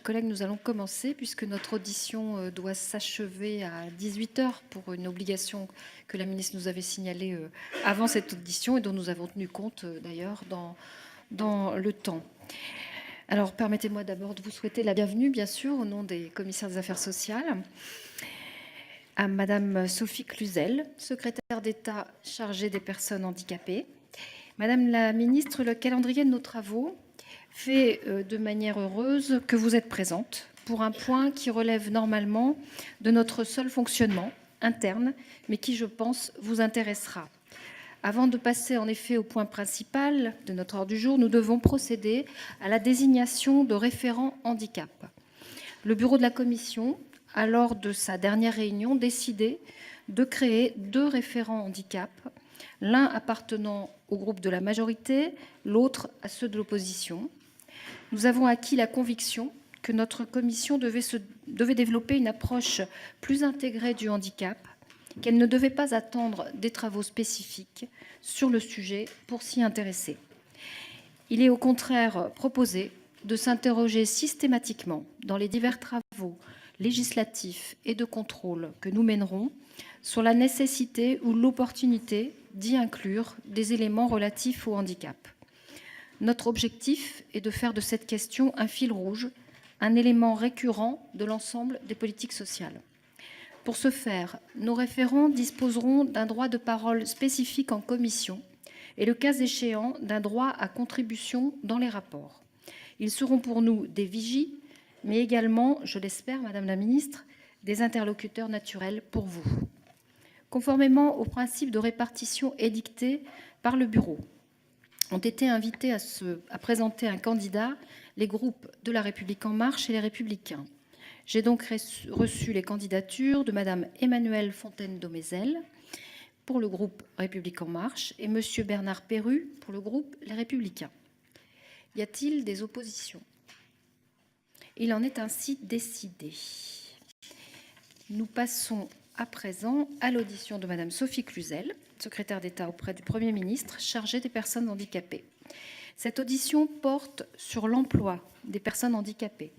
chers collègues, nous allons commencer puisque notre audition doit s'achever à 18 h pour une obligation que la ministre nous avait signalée avant cette audition et dont nous avons tenu compte d'ailleurs dans le temps. Alors, permettez-moi d'abord de vous souhaiter la bienvenue, bien sûr, au nom des commissaires des affaires sociales, à Madame Sophie Cluzel, secrétaire d'État chargée des personnes handicapées. Madame la ministre, le calendrier de nos travaux fait de manière heureuse que vous êtes présente pour un point qui relève normalement de notre seul fonctionnement interne, mais qui, je pense, vous intéressera. Avant de passer en effet au point principal de notre ordre du jour, nous devons procéder à la désignation de référents handicap. Le bureau de la Commission a, lors de sa dernière réunion, décidé de créer 2 référents handicap, l'un appartenant au groupe de la majorité, l'autre à ceux de l'opposition. Nous avons acquis la conviction que notre commission devait développer une approche plus intégrée du handicap, qu'elle ne devait pas attendre des travaux spécifiques sur le sujet pour s'y intéresser. Il est au contraire proposé de s'interroger systématiquement dans les divers travaux législatifs et de contrôle que nous mènerons sur la nécessité ou l'opportunité d'y inclure des éléments relatifs au handicap. Notre objectif est de faire de cette question un fil rouge, un élément récurrent de l'ensemble des politiques sociales. Pour ce faire, nos référents disposeront d'un droit de parole spécifique en commission et, le cas échéant, d'un droit à contribution dans les rapports. Ils seront pour nous des vigies, mais également, je l'espère, Madame la Ministre, des interlocuteurs naturels pour vous. Conformément au principe de répartition édicté par le Bureau, ont été invités à présenter un candidat les groupes de La République En Marche et les Républicains. J'ai donc reçu les candidatures de Madame Emmanuelle Fontaine-Domézel pour le groupe République En Marche et Monsieur Bernard Perru pour le groupe Les Républicains. Y a-t-il des oppositions? Il en est ainsi décidé. Nous passons à présent à l'audition de Madame Sophie Cluzel, secrétaire d'État auprès du Premier ministre chargée des personnes handicapées. Cette audition porte sur l'emploi des personnes handicapées.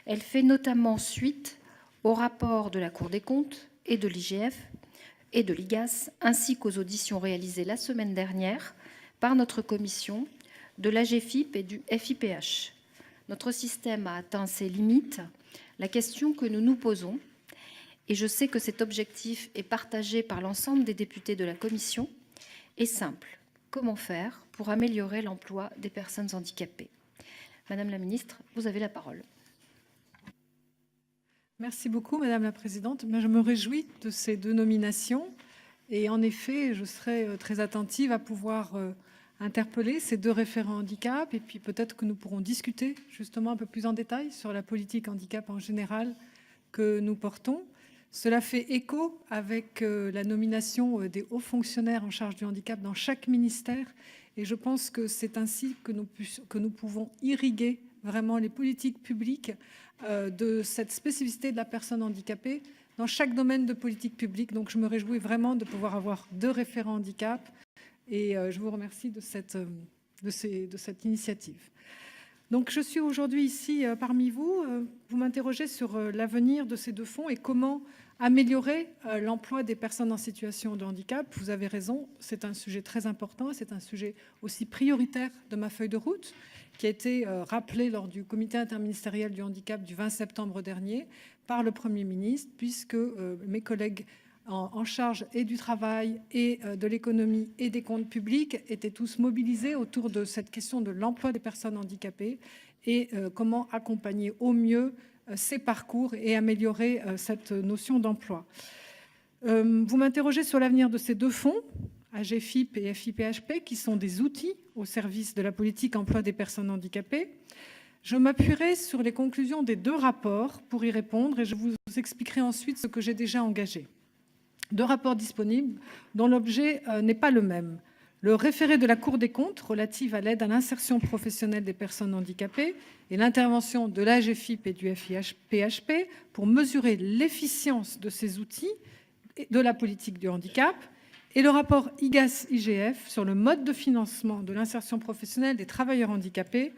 Elle fait notamment suite au rapport de la Cour des comptes et de l'IGF et de l'IGAS, ainsi qu'aux auditions réalisées la semaine dernière par notre commission de l'AGFIP et du FIPH. Notre système a atteint ses limites. La question que nous nous posons, et je sais que cet objectif est partagé par l'ensemble des députés de la Commission, est simple. Comment faire pour améliorer l'emploi des personnes handicapées? Madame la Ministre, vous avez la parole. Merci beaucoup, Madame la Présidente. Je me réjouis de ces 2 nominations. Et en effet, je serai très attentive à pouvoir interpeller ces 2 référents handicap. Et puis peut-être que nous pourrons discuter justement un peu plus en détail sur la politique handicap en général que nous portons. Cela fait écho avec la nomination des hauts fonctionnaires en charge du handicap dans chaque ministère. Et je pense que c'est ainsi que nous pouvons irriguer vraiment les politiques publiques de cette spécificité de la personne handicapée dans chaque domaine de politique publique. Donc je me réjouis vraiment de pouvoir avoir 2 référents handicap. Et je vous remercie de cette initiative. Donc, je suis aujourd'hui ici parmi vous. Vous m'interrogez sur l'avenir de ces 2 fonds et comment améliorer l'emploi des personnes en situation de handicap. Vous avez raison, c'est un sujet très important. C'est un sujet aussi prioritaire de ma feuille de route qui a été rappelé lors du comité interministériel du handicap du 20 septembre dernier par le Premier ministre, puisque mes collègues en charge et du travail et de l'économie et des comptes publics étaient tous mobilisés autour de cette question de l'emploi des personnes handicapées et comment accompagner au mieux ces parcours et améliorer cette notion d'emploi. Vous m'interrogez sur l'avenir de ces 2 fonds, AGFIP et FIPHP, qui sont des outils au service de la politique emploi des personnes handicapées. Je m'appuierai sur les conclusions des 2 rapports pour y répondre et je vous expliquerai ensuite ce que j'ai déjà engagé. 2 rapports disponibles dont l'objet n'est pas le même. Le référé de la Cour des comptes relative à l'aide à l'insertion professionnelle des personnes handicapées et l'intervention de l'AGFIP et du FIPHP pour mesurer l'efficience de ces outils de la politique du handicap, et le rapport IGAS-IGF sur le mode de financement de l'insertion professionnelle des travailleurs handicapés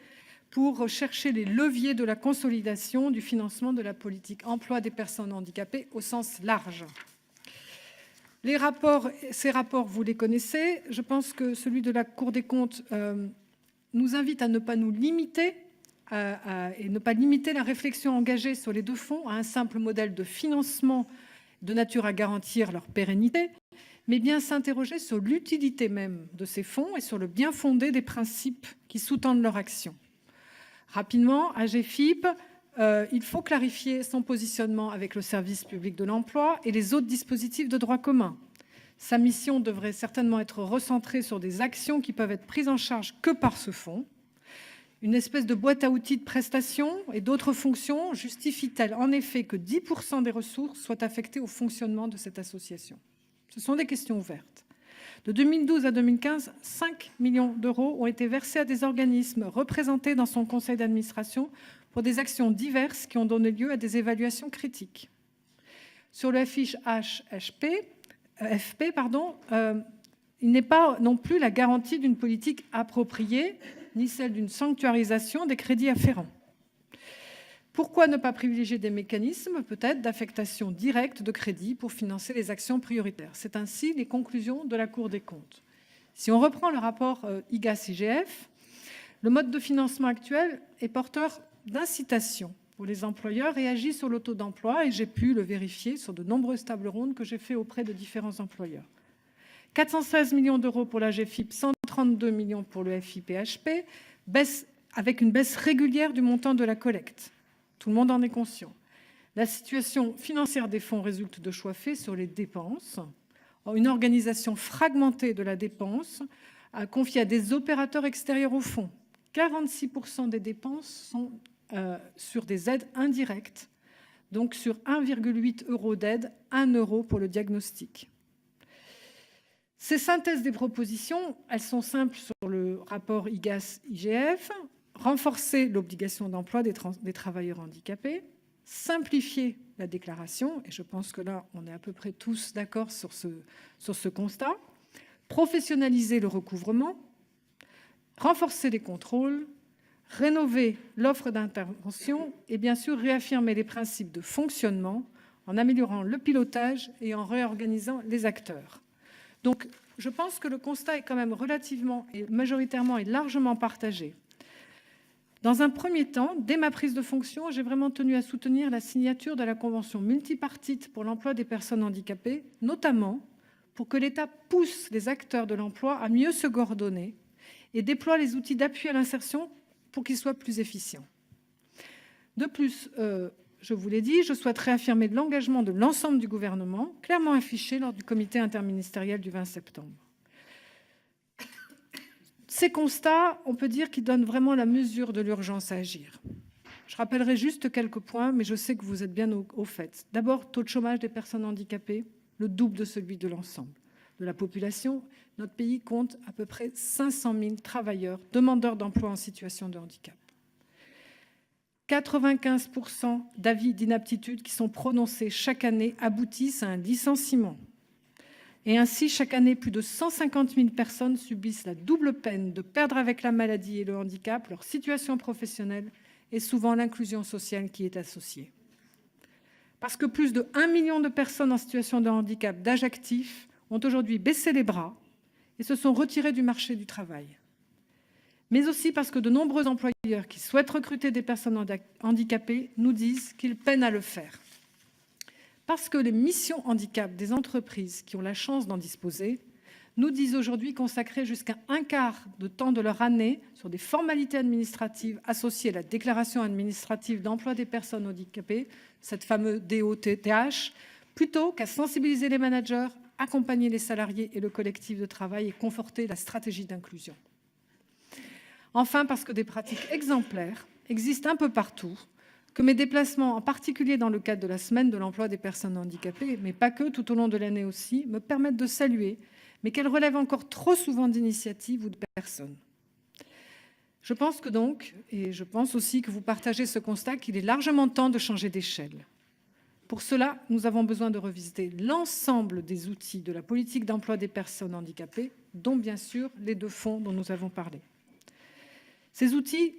pour chercher les leviers de la consolidation du financement de la politique emploi des personnes handicapées au sens large. Ces rapports, vous les connaissez. Je pense que celui de la Cour des comptes nous invite à ne pas nous limiter et ne pas limiter la réflexion engagée sur les deux fonds à un simple modèle de financement de nature à garantir leur pérennité, mais bien s'interroger sur l'utilité même de ces fonds et sur le bien fondé des principes qui sous-tendent leur action. Rapidement, AGEFIP, il faut clarifier son positionnement avec le service public de l'emploi et les autres dispositifs de droit commun. Sa mission devrait certainement être recentrée sur des actions qui peuvent être prises en charge que par ce fonds. Une espèce de boîte à outils de prestations et d'autres fonctions justifie-t-elle en effet que 10% des ressources soient affectées au fonctionnement de cette association? Ce sont des questions ouvertes. De 2012 à 2015, 5 millions d'euros ont été versés à des organismes représentés dans son conseil d'administration pour des actions diverses qui ont donné lieu à des évaluations critiques. Sur le FP, il n'est pas non plus la garantie d'une politique appropriée, ni celle d'une sanctuarisation des crédits afférents. Pourquoi ne pas privilégier des mécanismes, peut-être, d'affectation directe de crédits pour financer les actions prioritaires? C'est ainsi les conclusions de la Cour des comptes. Si on reprend le rapport IGAS-IGF, le mode de financement actuel est porteur d'incitation pour les employeurs et agit sur le taux d'emploi, et j'ai pu le vérifier sur de nombreuses tables rondes que j'ai faites auprès de différents employeurs. 416 millions d'euros pour la GFIP, 132 millions pour le FIPHP, avec une baisse régulière du montant de la collecte. Tout le monde en est conscient. La situation financière des fonds résulte de choix faits sur les dépenses. Une organisation fragmentée de la dépense confiée à des opérateurs extérieurs au fonds. 46% des dépenses sont sur des aides indirectes, donc sur 1,8 € d'aide, 1 € pour le diagnostic. Ces synthèses des propositions, elles sont simples sur le rapport IGAS-IGF, renforcer l'obligation d'emploi des travailleurs handicapés, simplifier la déclaration, et je pense que là, on est à peu près tous d'accord sur ce constat, professionnaliser le recouvrement, renforcer les contrôles, rénover l'offre d'intervention et bien sûr réaffirmer les principes de fonctionnement en améliorant le pilotage et en réorganisant les acteurs. Donc, je pense que le constat est quand même relativement et majoritairement et largement partagé. Dans un premier temps, dès ma prise de fonction, j'ai vraiment tenu à soutenir la signature de la Convention multipartite pour l'emploi des personnes handicapées, notamment pour que l'État pousse les acteurs de l'emploi à mieux se coordonner et déploie les outils d'appui à l'insertion pour qu'ils soient plus efficients. De plus, je vous l'ai dit, je souhaite réaffirmer l'engagement de l'ensemble du gouvernement, clairement affiché lors du comité interministériel du 20 septembre. Ces constats, on peut dire qu'ils donnent vraiment la mesure de l'urgence à agir. Je rappellerai juste quelques points, mais je sais que vous êtes bien au fait. D'abord, taux de chômage des personnes handicapées, le double de celui de l'ensemble de la population. Notre pays compte à peu près 500 000 travailleurs demandeurs d'emploi en situation de handicap. 95% d'avis d'inaptitude qui sont prononcés chaque année aboutissent à un licenciement. Et ainsi, chaque année, plus de 150 000 personnes subissent la double peine de perdre avec la maladie et le handicap leur situation professionnelle et souvent l'inclusion sociale qui est associée. Parce que plus de 1 million de personnes en situation de handicap d'âge actif ont aujourd'hui baissé les bras et se sont retirés du marché du travail. Mais aussi parce que de nombreux employeurs qui souhaitent recruter des personnes handicapées nous disent qu'ils peinent à le faire. Parce que les missions handicap des entreprises qui ont la chance d'en disposer nous disent aujourd'hui consacrer jusqu'à un quart de temps de leur année sur des formalités administratives associées à la déclaration administrative d'emploi des personnes handicapées, cette fameuse DOTTH, plutôt qu'à sensibiliser les managers, accompagner les salariés et le collectif de travail et conforter la stratégie d'inclusion. Enfin, parce que des pratiques exemplaires existent un peu partout, que mes déplacements, en particulier dans le cadre de la semaine de l'emploi des personnes handicapées, mais pas que, tout au long de l'année aussi, me permettent de saluer, mais qu'elles relèvent encore trop souvent d'initiatives ou de personnes. Je pense que donc, et je pense aussi que vous partagez ce constat, qu'il est largement temps de changer d'échelle. Pour cela, nous avons besoin de revisiter l'ensemble des outils de la politique d'emploi des personnes handicapées, dont bien sûr les deux fonds dont nous avons parlé. Ces outils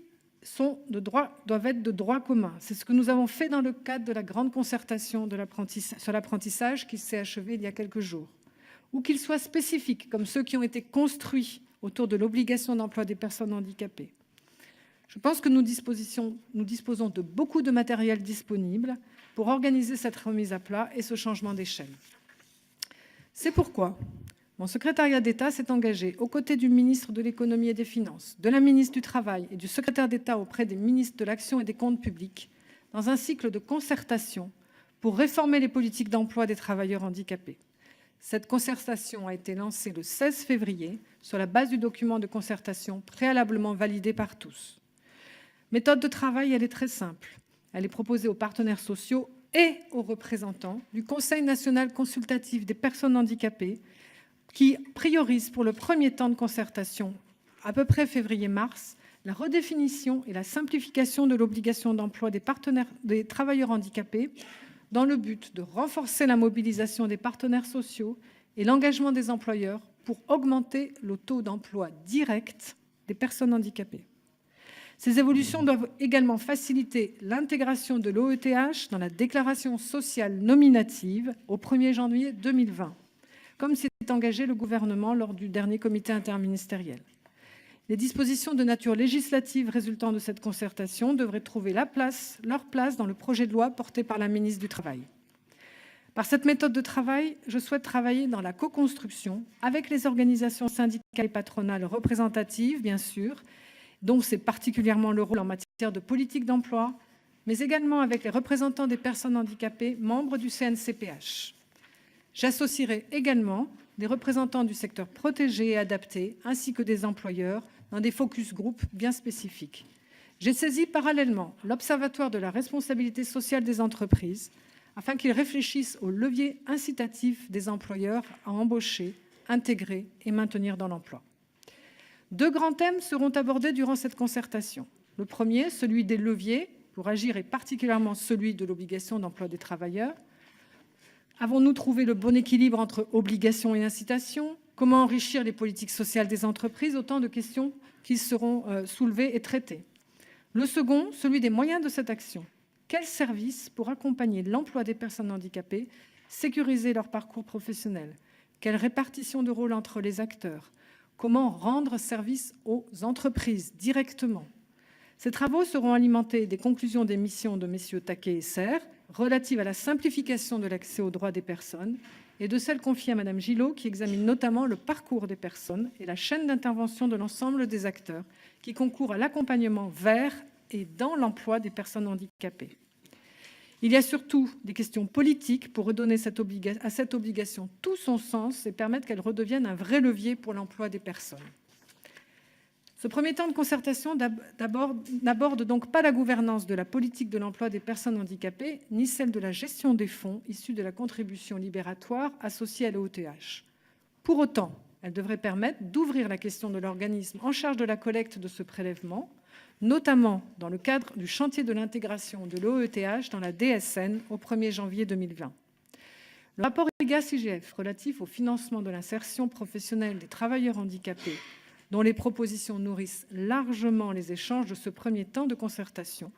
doivent être de droit commun. C'est ce que nous avons fait dans le cadre de la grande concertation sur l'apprentissage qui s'est achevée il y a quelques jours. Ou qu'ils soient spécifiques, comme ceux qui ont été construits autour de l'obligation d'emploi des personnes handicapées. Je pense que nous disposons de beaucoup de matériel disponible pour organiser cette remise à plat et ce changement d'échelle. C'est pourquoi mon secrétariat d'État s'est engagé aux côtés du ministre de l'Économie et des Finances, de la ministre du Travail et du secrétaire d'État auprès des ministres de l'Action et des Comptes publics dans un cycle de concertation pour réformer les politiques d'emploi des travailleurs handicapés. Cette concertation a été lancée le 16 février sur la base du document de concertation préalablement validé par tous. Méthode de travail, elle est très simple. Elle est proposée aux partenaires sociaux et aux représentants du Conseil national consultatif des personnes handicapées qui priorise pour le premier temps de concertation, à peu près février-mars, la redéfinition et la simplification de l'obligation d'emploi des travailleurs handicapés dans le but de renforcer la mobilisation des partenaires sociaux et l'engagement des employeurs pour augmenter le taux d'emploi direct des personnes handicapées. Ces évolutions doivent également faciliter l'intégration de l'OETH dans la déclaration sociale nominative au 1er janvier 2020, comme s'y est engagé le gouvernement lors du dernier comité interministériel. Les dispositions de nature législative résultant de cette concertation devraient trouver leur place dans le projet de loi porté par la ministre du Travail. Par cette méthode de travail, je souhaite travailler dans la co-construction avec les organisations syndicales et patronales représentatives, bien sûr, dont c'est particulièrement le rôle en matière de politique d'emploi, mais également avec les représentants des personnes handicapées, membres du CNCPH. J'associerai également des représentants du secteur protégé et adapté, ainsi que des employeurs, dans des focus group bien spécifiques. J'ai saisi parallèlement l'Observatoire de la responsabilité sociale des entreprises, afin qu'ils réfléchissent aux leviers incitatifs des employeurs à embaucher, intégrer et maintenir dans l'emploi. 2 grands thèmes seront abordés durant cette concertation. Le premier, celui des leviers pour agir, et particulièrement celui de l'obligation d'emploi des travailleurs. Avons-nous trouvé le bon équilibre entre obligation et incitation? Comment enrichir les politiques sociales des entreprises? Autant de questions qui seront soulevées et traitées. Le second, celui des moyens de cette action. Quels services pour accompagner l'emploi des personnes handicapées, sécuriser leur parcours professionnel? Quelle répartition de rôle entre les acteurs? Comment rendre service aux entreprises directement? Ces travaux seront alimentés des conclusions des missions de messieurs Taquet et Serre relatives à la simplification de l'accès aux droits des personnes et de celles confiées à Mme Gillot qui examine notamment le parcours des personnes et la chaîne d'intervention de l'ensemble des acteurs qui concourent à l'accompagnement vers et dans l'emploi des personnes handicapées. Il y a surtout des questions politiques pour redonner à cette obligation tout son sens et permettre qu'elle redevienne un vrai levier pour l'emploi des personnes. Ce premier temps de concertation n'aborde donc pas la gouvernance de la politique de l'emploi des personnes handicapées, ni celle de la gestion des fonds issus de la contribution libératoire associée à l'OETH. Pour autant, elle devrait permettre d'ouvrir la question de l'organisme en charge de la collecte de ce prélèvement, notamment dans le cadre du chantier de l'intégration de l'OETH dans la DSN au 1er janvier 2020. Le rapport IGAS-IGF relatif au financement de l'insertion professionnelle des travailleurs handicapés, dont les propositions nourrissent largement les échanges de ce premier temps de concertation,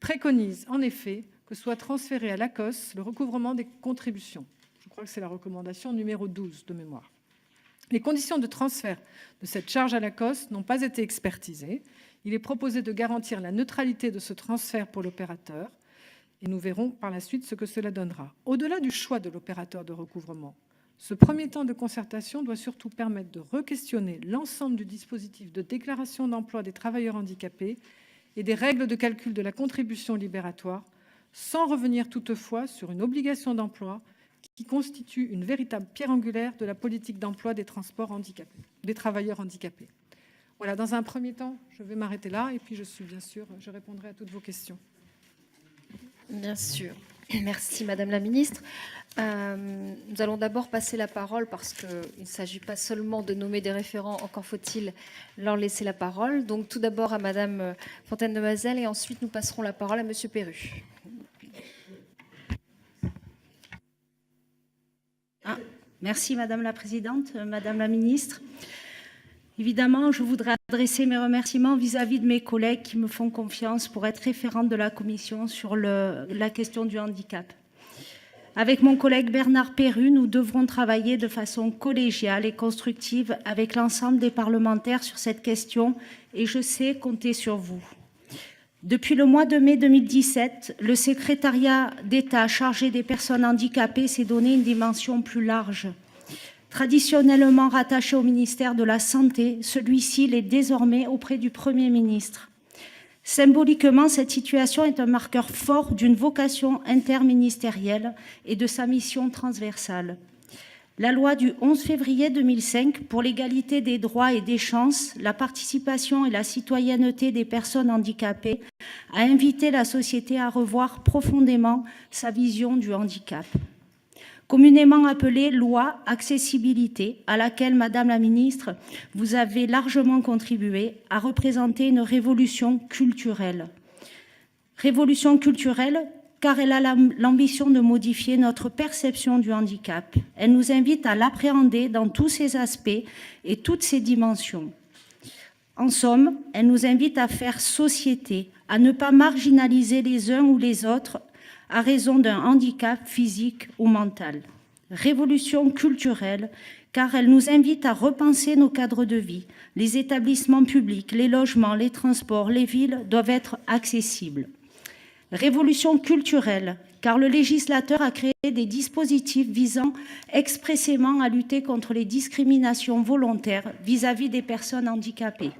préconise en effet que soit transféré à l'ACOSS le recouvrement des contributions. Je crois que c'est la recommandation numéro 12 de mémoire. Les conditions de transfert de cette charge à l'ACOSS n'ont pas été expertisées. Il est proposé de garantir la neutralité de ce transfert pour l'opérateur et nous verrons par la suite ce que cela donnera. Au-delà du choix de l'opérateur de recouvrement, ce premier temps de concertation doit surtout permettre de re-questionner l'ensemble du dispositif de déclaration d'emploi des travailleurs handicapés et des règles de calcul de la contribution libératoire, sans revenir toutefois sur une obligation d'emploi qui constitue une véritable pierre angulaire de la politique d'emploi des travailleurs handicapés. Voilà, dans un premier temps, je vais m'arrêter là et puis je répondrai à toutes vos questions. Bien sûr. Merci Madame la Ministre. Nous allons d'abord passer la parole parce qu'il ne s'agit pas seulement de nommer des référents, encore faut-il leur laisser la parole. Donc tout d'abord à Madame Fontaine-Demasel et ensuite nous passerons la parole à Monsieur Perru. Merci Madame la Présidente, Madame la Ministre. Évidemment, je voudrais adresser mes remerciements vis-à-vis de mes collègues qui me font confiance pour être référente de la Commission sur la question du handicap. Avec mon collègue Bernard Perru, nous devrons travailler de façon collégiale et constructive avec l'ensemble des parlementaires sur cette question et je sais compter sur vous. Depuis le mois de mai 2017, le secrétariat d'État chargé des personnes handicapées s'est donné une dimension plus large. Traditionnellement rattaché au ministère de la Santé, celui-ci l'est désormais auprès du Premier ministre. Symboliquement, cette situation est un marqueur fort d'une vocation interministérielle et de sa mission transversale. La loi du 11 février 2005 pour l'égalité des droits et des chances, la participation et la citoyenneté des personnes handicapées a invité la société à revoir profondément sa vision du handicap. Communément appelée loi accessibilité, à laquelle, Madame la Ministre, vous avez largement contribué, a représenté une révolution culturelle. Révolution culturelle car elle a l'ambition de modifier notre perception du handicap. Elle nous invite à l'appréhender dans tous ses aspects et toutes ses dimensions. En somme, elle nous invite à faire société, à ne pas marginaliser les uns ou les autres à raison d'un handicap physique ou mental. Révolution culturelle, car elle nous invite à repenser nos cadres de vie. Les établissements publics, les logements, les transports, les villes doivent être accessibles. Révolution culturelle, car le législateur a créé des dispositifs visant expressément à lutter contre les discriminations volontaires vis-à-vis des personnes handicapées.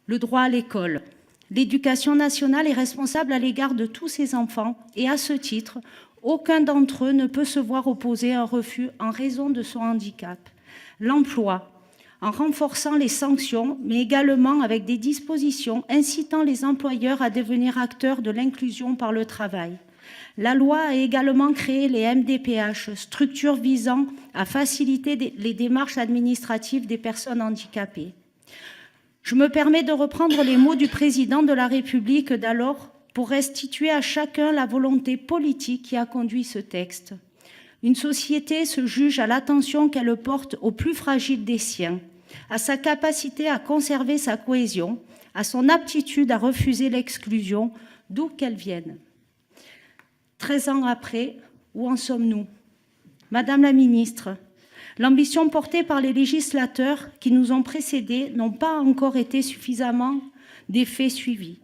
Le droit à l'école. L'éducation nationale est responsable à l'égard de tous ses enfants et à ce titre, aucun d'entre eux ne peut se voir opposer un refus en raison de son handicap. L'emploi, en renforçant les sanctions, mais également avec des dispositions incitant les employeurs à devenir acteurs de l'inclusion par le travail. La loi a également créé les MDPH, structures visant à faciliter les démarches administratives des personnes handicapées. Je me permets de reprendre les mots du président de la République d'alors pour restituer à chacun la volonté politique qui a conduit ce texte. Une société se juge à l'attention qu'elle porte aux plus fragiles des siens, à sa capacité à conserver sa cohésion, à son aptitude à refuser l'exclusion, d'où qu'elle vienne. 13 ans après, où en sommes-nous? Madame la ministre, l'ambition portée par les législateurs qui nous ont précédés n'ont pas encore été suffisamment d'effets suivis.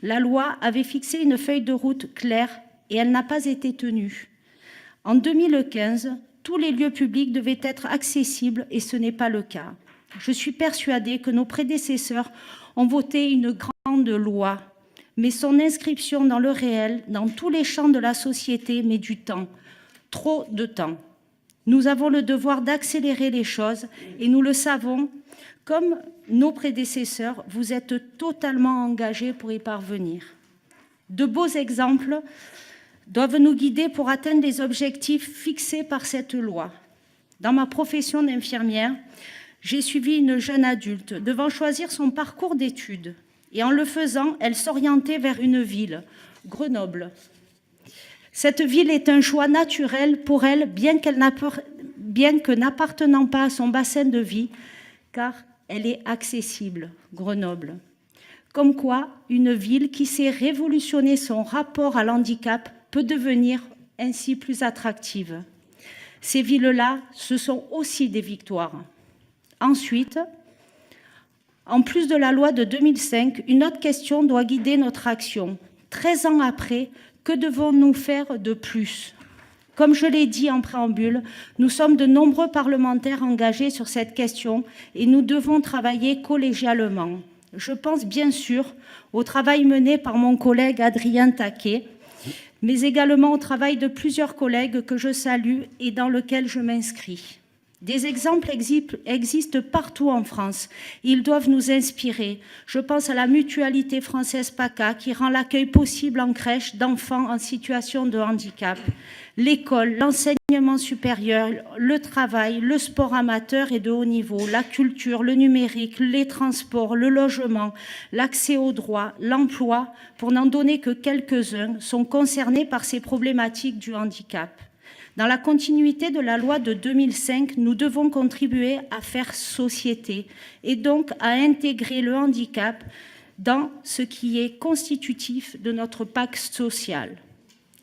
La loi avait fixé une feuille de route claire et elle n'a pas été tenue. En 2015, tous les lieux publics devaient être accessibles et ce n'est pas le cas. Je suis persuadée que nos prédécesseurs ont voté une grande loi, mais son inscription dans le réel, dans tous les champs de la société, met du temps, trop de temps. Nous avons le devoir d'accélérer les choses et nous le savons, comme nos prédécesseurs, vous êtes totalement engagés pour y parvenir. De beaux exemples doivent nous guider pour atteindre les objectifs fixés par cette loi. Dans ma profession d'infirmière, j'ai suivi une jeune adulte devant choisir son parcours d'études. Et en le faisant, elle s'orientait vers une ville, Grenoble. Cette ville est un choix naturel pour elle, bien que n'appartenant pas à son bassin de vie, car elle est accessible, Grenoble. Comme quoi, une ville qui sait révolutionner son rapport à l'handicap peut devenir ainsi plus attractive. Ces villes-là, ce sont aussi des victoires. Ensuite, en plus de la loi de 2005, une autre question doit guider notre action. 13 ans après, que devons-nous faire de plus? Comme je l'ai dit en préambule, nous sommes de nombreux parlementaires engagés sur cette question et nous devons travailler collégialement. Je pense bien sûr au travail mené par mon collègue Adrien Taquet, mais également au travail de plusieurs collègues que je salue et dans lequel je m'inscris. Des exemples existent partout en France. Ils doivent nous inspirer. Je pense à la mutualité française PACA qui rend l'accueil possible en crèche d'enfants en situation de handicap. L'école, l'enseignement supérieur, le travail, le sport amateur et de haut niveau, la culture, le numérique, les transports, le logement, l'accès aux droits, l'emploi, pour n'en donner que quelques-uns, sont concernés par ces problématiques du handicap. Dans la continuité de la loi de 2005, nous devons contribuer à faire société et donc à intégrer le handicap dans ce qui est constitutif de notre pacte social.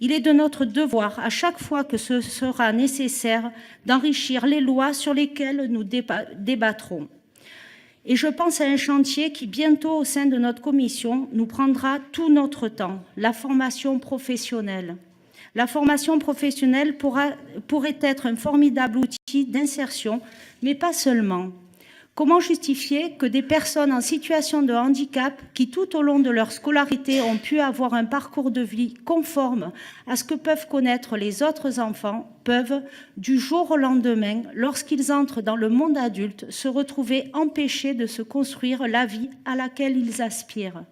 Il est de notre devoir, à chaque fois que ce sera nécessaire, d'enrichir les lois sur lesquelles nous débattrons. Et je pense à un chantier qui, bientôt, au sein de notre commission, nous prendra tout notre temps, la formation professionnelle. La formation professionnelle pourrait être un formidable outil d'insertion, mais pas seulement. Comment justifier que des personnes en situation de handicap qui, tout au long de leur scolarité, ont pu avoir un parcours de vie conforme à ce que peuvent connaître les autres enfants, peuvent, du jour au lendemain, lorsqu'ils entrent dans le monde adulte, se retrouver empêchés de se construire la vie à laquelle ils aspirent.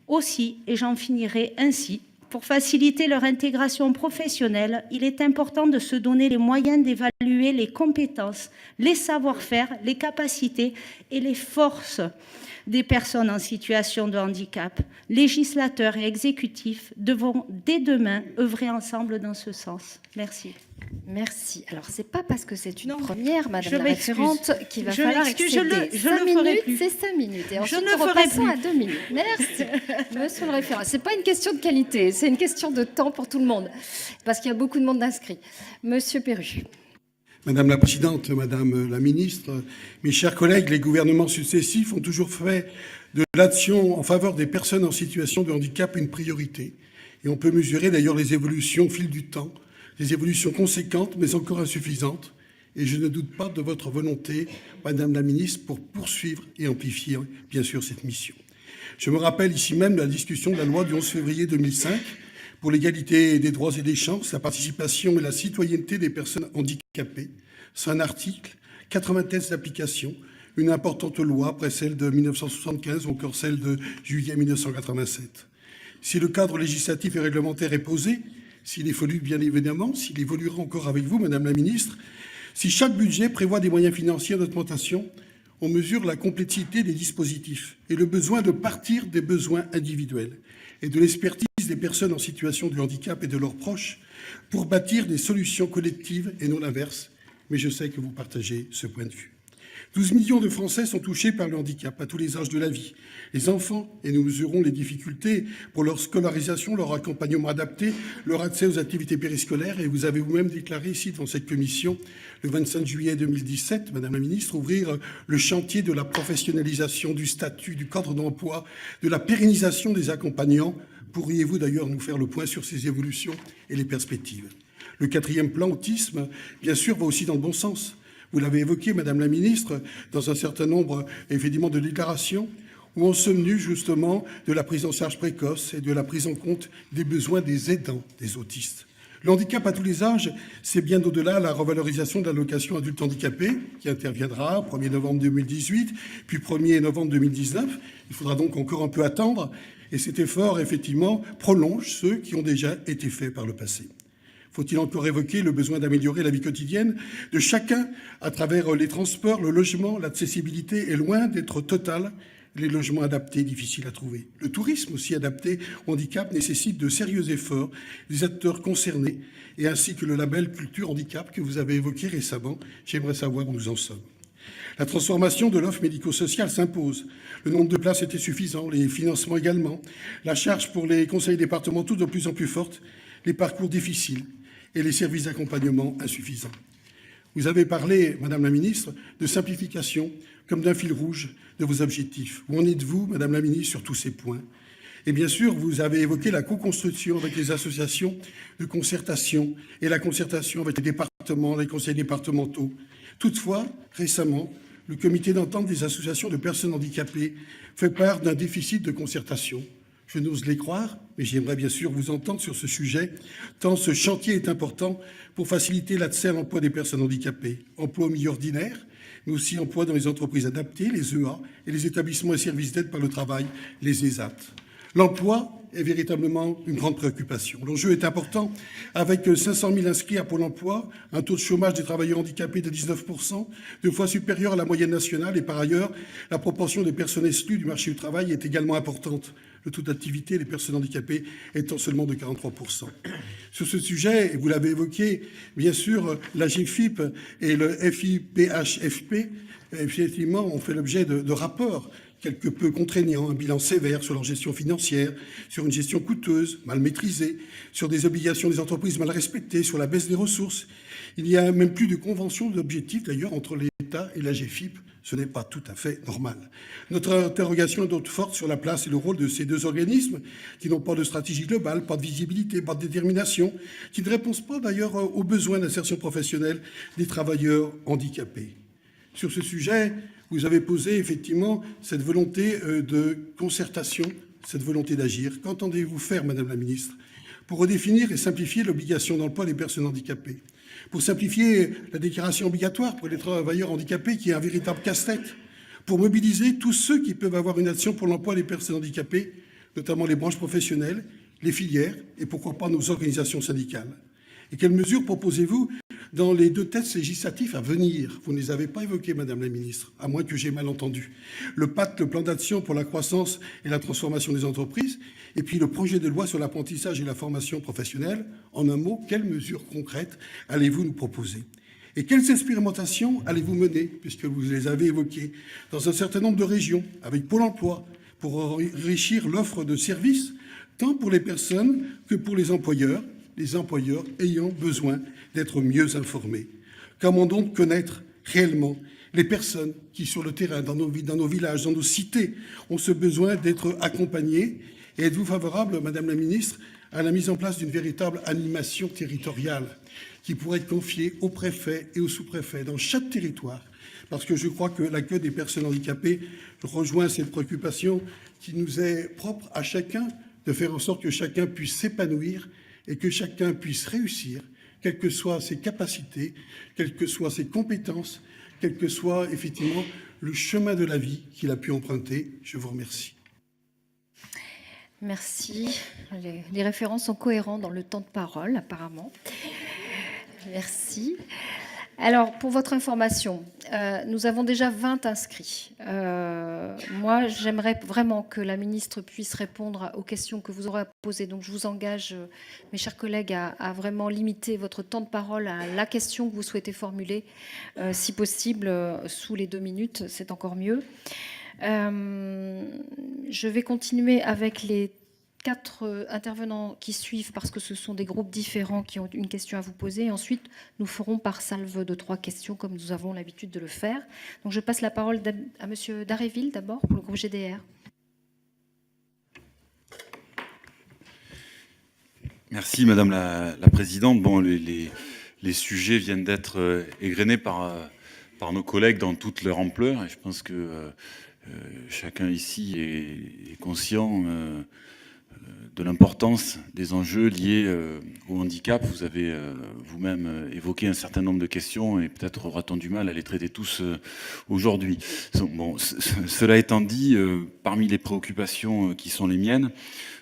Aussi, et j'en finirai ainsi, pour faciliter leur intégration professionnelle, il est important de se donner les moyens d'évaluer les compétences, les savoir-faire, les capacités et les forces des personnes en situation de handicap. Législateurs et exécutifs devront dès demain œuvrer ensemble dans ce sens. Merci. Merci. Alors, c'est pas parce que c'est une première, Madame la m'excuse. référente, qu'il va falloir excéder. Je 5 le ferai minutes, plus. c'est 5 minutes. Et ensuite, ne nous ferai repassons plus. à 2 minutes. Merci, Monsieur le référent. C'est pas une question de qualité, c'est une question de temps pour tout le monde, parce qu'il y a beaucoup de monde d'inscrits. Monsieur Perru. Madame la Présidente, Madame la Ministre, mes chers collègues, les gouvernements successifs ont toujours fait de l'action en faveur des personnes en situation de handicap une priorité. Et on peut mesurer d'ailleurs les évolutions au fil du temps, des évolutions conséquentes mais encore insuffisantes. Et je ne doute pas de votre volonté, Madame la Ministre, pour poursuivre et amplifier, bien sûr, cette mission. Je me rappelle ici même de la discussion de la loi du 11 février 2005 pour l'égalité des droits et des chances, la participation et la citoyenneté des personnes handicapées. C'est un article, 80 tests d'application, une importante loi après celle de 1975 ou encore celle de juillet 1987. Si le cadre législatif et réglementaire est posé, s'il évolue bien évidemment, s'il évoluera encore avec vous, Madame la Ministre, si chaque budget prévoit des moyens financiers d'augmentation, on mesure la complexité des dispositifs et le besoin de partir des besoins individuels et de l'expertise des personnes en situation de handicap et de leurs proches pour bâtir des solutions collectives et non l'inverse. Mais je sais que vous partagez ce point de vue. 12 millions de Français sont touchés par le handicap à tous les âges de la vie. Les enfants, et nous mesurons les difficultés pour leur scolarisation, leur accompagnement adapté, leur accès aux activités périscolaires. Et vous avez vous-même déclaré ici, dans cette commission, le 25 juillet 2017, Madame la Ministre, ouvrir le chantier de la professionnalisation du statut, du cadre d'emploi, de la pérennisation des accompagnants. Pourriez-vous d'ailleurs nous faire le point sur ces évolutions et les perspectives? Le 4e plan autisme, bien sûr, va aussi dans le bon sens. Vous l'avez évoqué, Madame la Ministre, dans un certain nombre, évidemment, de déclarations, où en sommes-nous justement de la prise en charge précoce et de la prise en compte des besoins des aidants des autistes. Le handicap à tous les âges, c'est bien au-delà la revalorisation de l'allocation adulte handicapé, qui interviendra 1er novembre 2018, puis 1er novembre 2019. Il faudra donc encore un peu attendre, et cet effort, effectivement, prolonge ceux qui ont déjà été faits par le passé. Faut-il encore évoquer le besoin d'améliorer la vie quotidienne de chacun à travers les transports, le logement, l'accessibilité est loin d'être totale, les logements adaptés difficiles à trouver. Le tourisme aussi adapté au handicap nécessite de sérieux efforts des acteurs concernés et ainsi que le label Culture Handicap que vous avez évoqué récemment. J'aimerais savoir où nous en sommes. La transformation de l'offre médico-sociale s'impose. Le nombre de places était suffisant, les financements également. La charge pour les conseils départementaux de plus en plus forte, les parcours difficiles et les services d'accompagnement insuffisants. Vous avez parlé, Madame la Ministre, de simplification comme d'un fil rouge de vos objectifs. Où en êtes-vous, Madame la Ministre, sur tous ces points? Et bien sûr, vous avez évoqué la co-construction avec les associations de concertation et la concertation avec les départements, les conseils départementaux. Toutefois, récemment, le comité d'entente des associations de personnes handicapées fait part d'un déficit de concertation. Je n'ose les croire, mais j'aimerais bien sûr vous entendre sur ce sujet, tant ce chantier est important pour faciliter l'accès à l'emploi des personnes handicapées. Emploi au milieu ordinaire, mais aussi emploi dans les entreprises adaptées, les EA, et les établissements et services d'aide par le travail, les ESAT. L'emploi est véritablement une grande préoccupation. L'enjeu est important, avec 500 000 inscrits à Pôle emploi, un taux de chômage des travailleurs handicapés de 19%, 2 fois supérieur à la moyenne nationale, et par ailleurs, la proportion des personnes exclues du marché du travail est également importante. Le taux d'activité des personnes handicapées étant seulement de 43%. Sur ce sujet, et vous l'avez évoqué, bien sûr, l'AGFIP et le FIPHFP, effectivement, ont fait l'objet de rapports quelque peu contraignants, un bilan sévère sur leur gestion financière, sur une gestion coûteuse, mal maîtrisée, sur des obligations des entreprises mal respectées, sur la baisse des ressources. Il n'y a même plus de convention d'objectifs, d'ailleurs, entre l'État et l'AGFIP. Ce n'est pas tout à fait normal. Notre interrogation est donc forte sur la place et le rôle de ces deux organismes qui n'ont pas de stratégie globale, pas de visibilité, pas de détermination, qui ne répondent pas d'ailleurs aux besoins d'insertion professionnelle des travailleurs handicapés. Sur ce sujet, vous avez posé effectivement cette volonté de concertation, cette volonté d'agir. Qu'entendez-vous faire, Madame la Ministre, pour redéfinir et simplifier l'obligation d'emploi des personnes handicapées, pour simplifier la déclaration obligatoire pour les travailleurs handicapés, qui est un véritable casse-tête, pour mobiliser tous ceux qui peuvent avoir une action pour l'emploi des personnes handicapées, notamment les branches professionnelles, les filières et pourquoi pas nos organisations syndicales. Et quelles mesures proposez-vous dans les deux textes législatifs à venir? Vous ne les avez pas évoqués, Madame la Ministre, à moins que j'ai mal entendu. Le pacte, le plan d'action pour la croissance et la transformation des entreprises, et puis le projet de loi sur l'apprentissage et la formation professionnelle. En un mot, quelles mesures concrètes allez-vous nous proposer? Et quelles expérimentations allez-vous mener, puisque vous les avez évoquées, dans un certain nombre de régions, avec Pôle emploi, pour enrichir l'offre de services, tant pour les personnes que pour les employeurs ayant besoin d'être mieux informés? Comment donc connaître réellement les personnes qui, sur le terrain, dans nos villages, dans nos cités, ont ce besoin d'être accompagnées? Et êtes-vous favorable, Madame la Ministre, à la mise en place d'une véritable animation territoriale qui pourrait être confiée aux préfets et aux sous-préfets dans chaque territoire? Parce que je crois que l'accueil des personnes handicapées rejoint cette préoccupation qui nous est propre à chacun, de faire en sorte que chacun puisse s'épanouir et que chacun puisse réussir, quelles que soient ses capacités, quelles que soient ses compétences, quel que soit effectivement le chemin de la vie qu'il a pu emprunter. Je vous remercie. Merci. Les références sont cohérentes dans le temps de parole, apparemment. Merci. Alors, pour votre information, nous avons déjà 20 inscrits. Moi, j'aimerais vraiment que la ministre puisse répondre aux questions que vous aurez posées. Donc, je vous engage, mes chers collègues, à vraiment limiter votre temps de parole à la question que vous souhaitez formuler. Si possible, sous les 2 minutes, c'est encore mieux. Je vais continuer avec les 4 intervenants qui suivent parce que ce sont des groupes différents qui ont une question à vous poser. Et ensuite, nous ferons par salve de 3 questions comme nous avons l'habitude de le faire. Donc, je passe la parole à Monsieur Daréville d'abord pour le groupe GDR. Merci Madame la Présidente. Bon, les sujets viennent d'être égrenés par nos collègues dans toute leur ampleur. Et je pense que chacun ici est conscient de l'importance des enjeux liés au handicap. Vous avez vous-même évoqué un certain nombre de questions et peut-être aura-t-on du mal à les traiter tous aujourd'hui. Bon, cela étant dit, parmi les préoccupations qui sont les miennes,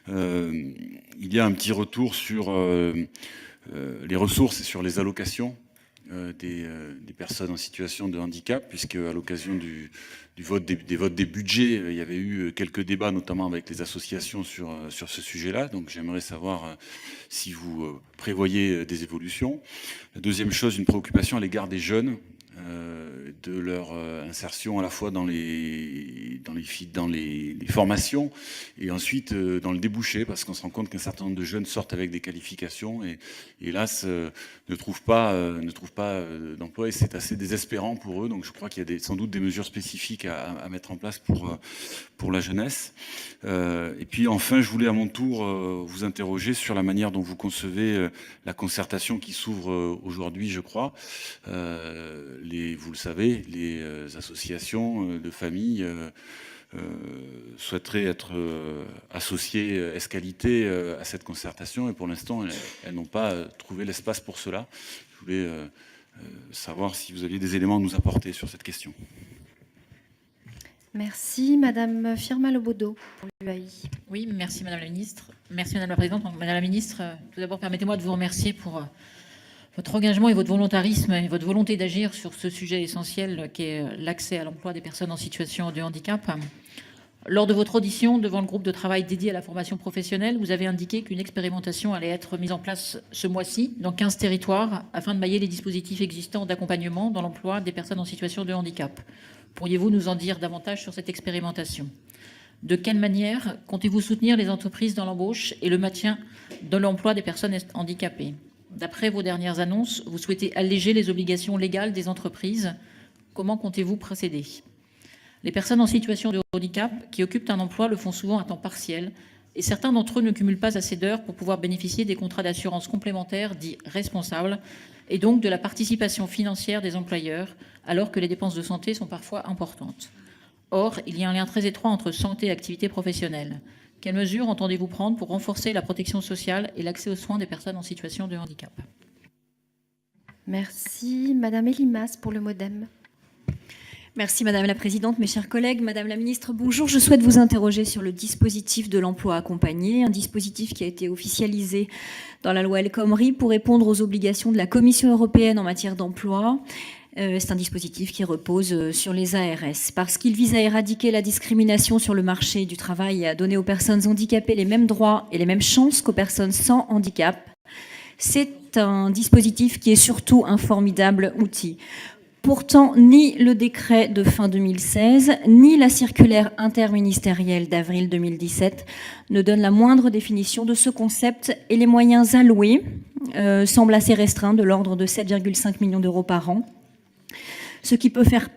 il y a un petit retour sur les ressources et sur les allocations des personnes en situation de handicap, puisque à l'occasion du vote des votes des budgets, il y avait eu quelques débats, notamment avec les associations sur ce sujet-là. Donc j'aimerais savoir si vous prévoyez des évolutions. La deuxième chose, une préoccupation à l'égard des jeunes, de leur insertion à la fois dans les formations et ensuite dans le débouché, parce qu'on se rend compte qu'un certain nombre de jeunes sortent avec des qualifications et hélas ne trouvent pas d'emploi, et c'est assez désespérant pour eux. Donc je crois qu'il y a sans doute des mesures spécifiques à mettre en place pour la jeunesse. Et puis enfin, je voulais à mon tour vous interroger sur la manière dont vous concevez la concertation qui s'ouvre aujourd'hui, je crois. Vous le savez, les associations de familles souhaiteraient être associées ès-qualité à cette concertation, et pour l'instant, elles n'ont pas trouvé l'espace pour cela. Je voulais savoir si vous aviez des éléments à nous apporter sur cette question. Merci. Madame Firmin Lebaudot pour l'UAI. Oui, merci Madame la Ministre. Merci Madame la Présidente. Donc, Madame la Ministre, tout d'abord, permettez-moi de vous remercier pour votre engagement et votre volontarisme et votre volonté d'agir sur ce sujet essentiel qui est l'accès à l'emploi des personnes en situation de handicap. Lors de votre audition devant le groupe de travail dédié à la formation professionnelle, vous avez indiqué qu'une expérimentation allait être mise en place ce mois-ci dans 15 territoires afin de mailler les dispositifs existants d'accompagnement dans l'emploi des personnes en situation de handicap. Pourriez-vous nous en dire davantage sur cette expérimentation ? De quelle manière comptez-vous soutenir les entreprises dans l'embauche et le maintien de l'emploi des personnes handicapées ? D'après vos dernières annonces, vous souhaitez alléger les obligations légales des entreprises. Comment comptez-vous procéder ? Les personnes en situation de handicap qui occupent un emploi le font souvent à temps partiel et certains d'entre eux ne cumulent pas assez d'heures pour pouvoir bénéficier des contrats d'assurance complémentaires dits responsables et donc de la participation financière des employeurs alors que les dépenses de santé sont parfois importantes. Or, il y a un lien très étroit entre santé et activité professionnelle. Quelles mesures entendez-vous prendre pour renforcer la protection sociale et l'accès aux soins des personnes en situation de handicap ? Merci. Madame Elimas pour le MoDem. Merci Madame la Présidente, mes chers collègues. Madame la Ministre, bonjour. Je souhaite vous interroger sur le dispositif de l'emploi accompagné, un dispositif qui a été officialisé dans la loi El Khomri pour répondre aux obligations de la Commission européenne en matière d'emploi. C'est un dispositif qui repose sur les ARS parce qu'il vise à éradiquer la discrimination sur le marché du travail et à donner aux personnes handicapées les mêmes droits et les mêmes chances qu'aux personnes sans handicap. C'est un dispositif qui est surtout un formidable outil. Pourtant, ni le décret de fin 2016, ni la circulaire interministérielle d'avril 2017 ne donnent la moindre définition de ce concept et les moyens alloués semblent assez restreints, de l'ordre de 7,5 millions d'euros par an, ce qui peut faire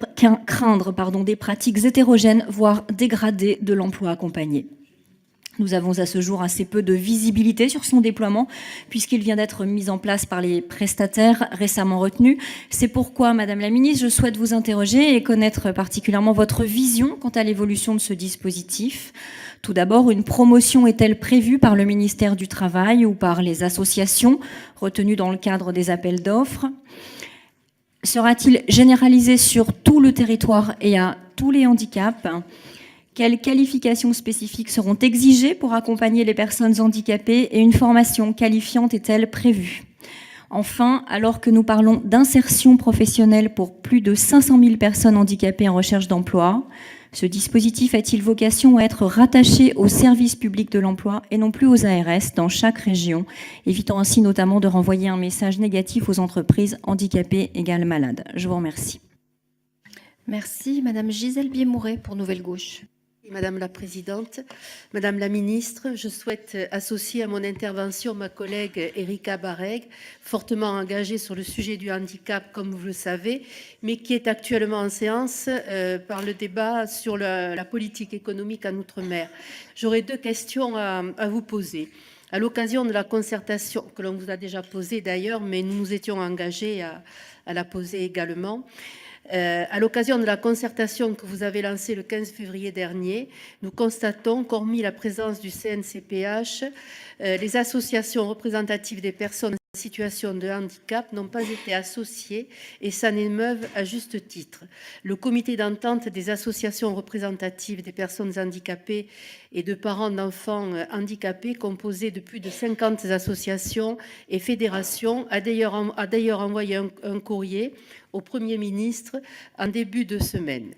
craindre des pratiques hétérogènes, voire dégradées de l'emploi accompagné. Nous avons à ce jour assez peu de visibilité sur son déploiement puisqu'il vient d'être mis en place par les prestataires récemment retenus. C'est pourquoi, Madame la Ministre, je souhaite vous interroger et connaître particulièrement votre vision quant à l'évolution de ce dispositif. Tout d'abord, une promotion est-elle prévue par le ministère du Travail ou par les associations retenues dans le cadre des appels d'offres ? Sera-t-il généralisé sur tout le territoire et à tous les handicaps ? Quelles qualifications spécifiques seront exigées pour accompagner les personnes handicapées et une formation qualifiante est-elle prévue ? Enfin, alors que nous parlons d'insertion professionnelle pour plus de 500 000 personnes handicapées en recherche d'emploi, ce dispositif a-t-il vocation à être rattaché au service public de l'emploi et non plus aux ARS dans chaque région, évitant ainsi notamment de renvoyer un message négatif aux entreprises handicapées égale malades ? Je vous remercie. Merci. Madame Gisèle Biémouret pour Nouvelle Gauche. Madame la Présidente, Madame la Ministre, je souhaite associer à mon intervention ma collègue Erika Bareg, fortement engagée sur le sujet du handicap, comme vous le savez, mais qui est actuellement en séance par le débat sur la politique économique en Outre-mer. J'aurais deux questions à vous poser. À l'occasion de la concertation, que l'on vous a déjà posée d'ailleurs, mais nous nous étions engagés à la poser également. À l'occasion de la concertation que vous avez lancée le 15 février dernier, nous constatons qu'hormis la présence du CNCPH, les associations représentatives des personnes en situation de handicap n'ont pas été associées et s'en émeuvent à juste titre. Le comité d'entente des associations représentatives des personnes handicapées et de parents d'enfants handicapés, composé de plus de 50 associations et fédérations, a d'ailleurs envoyé un courrier au Premier ministre en début de semaine.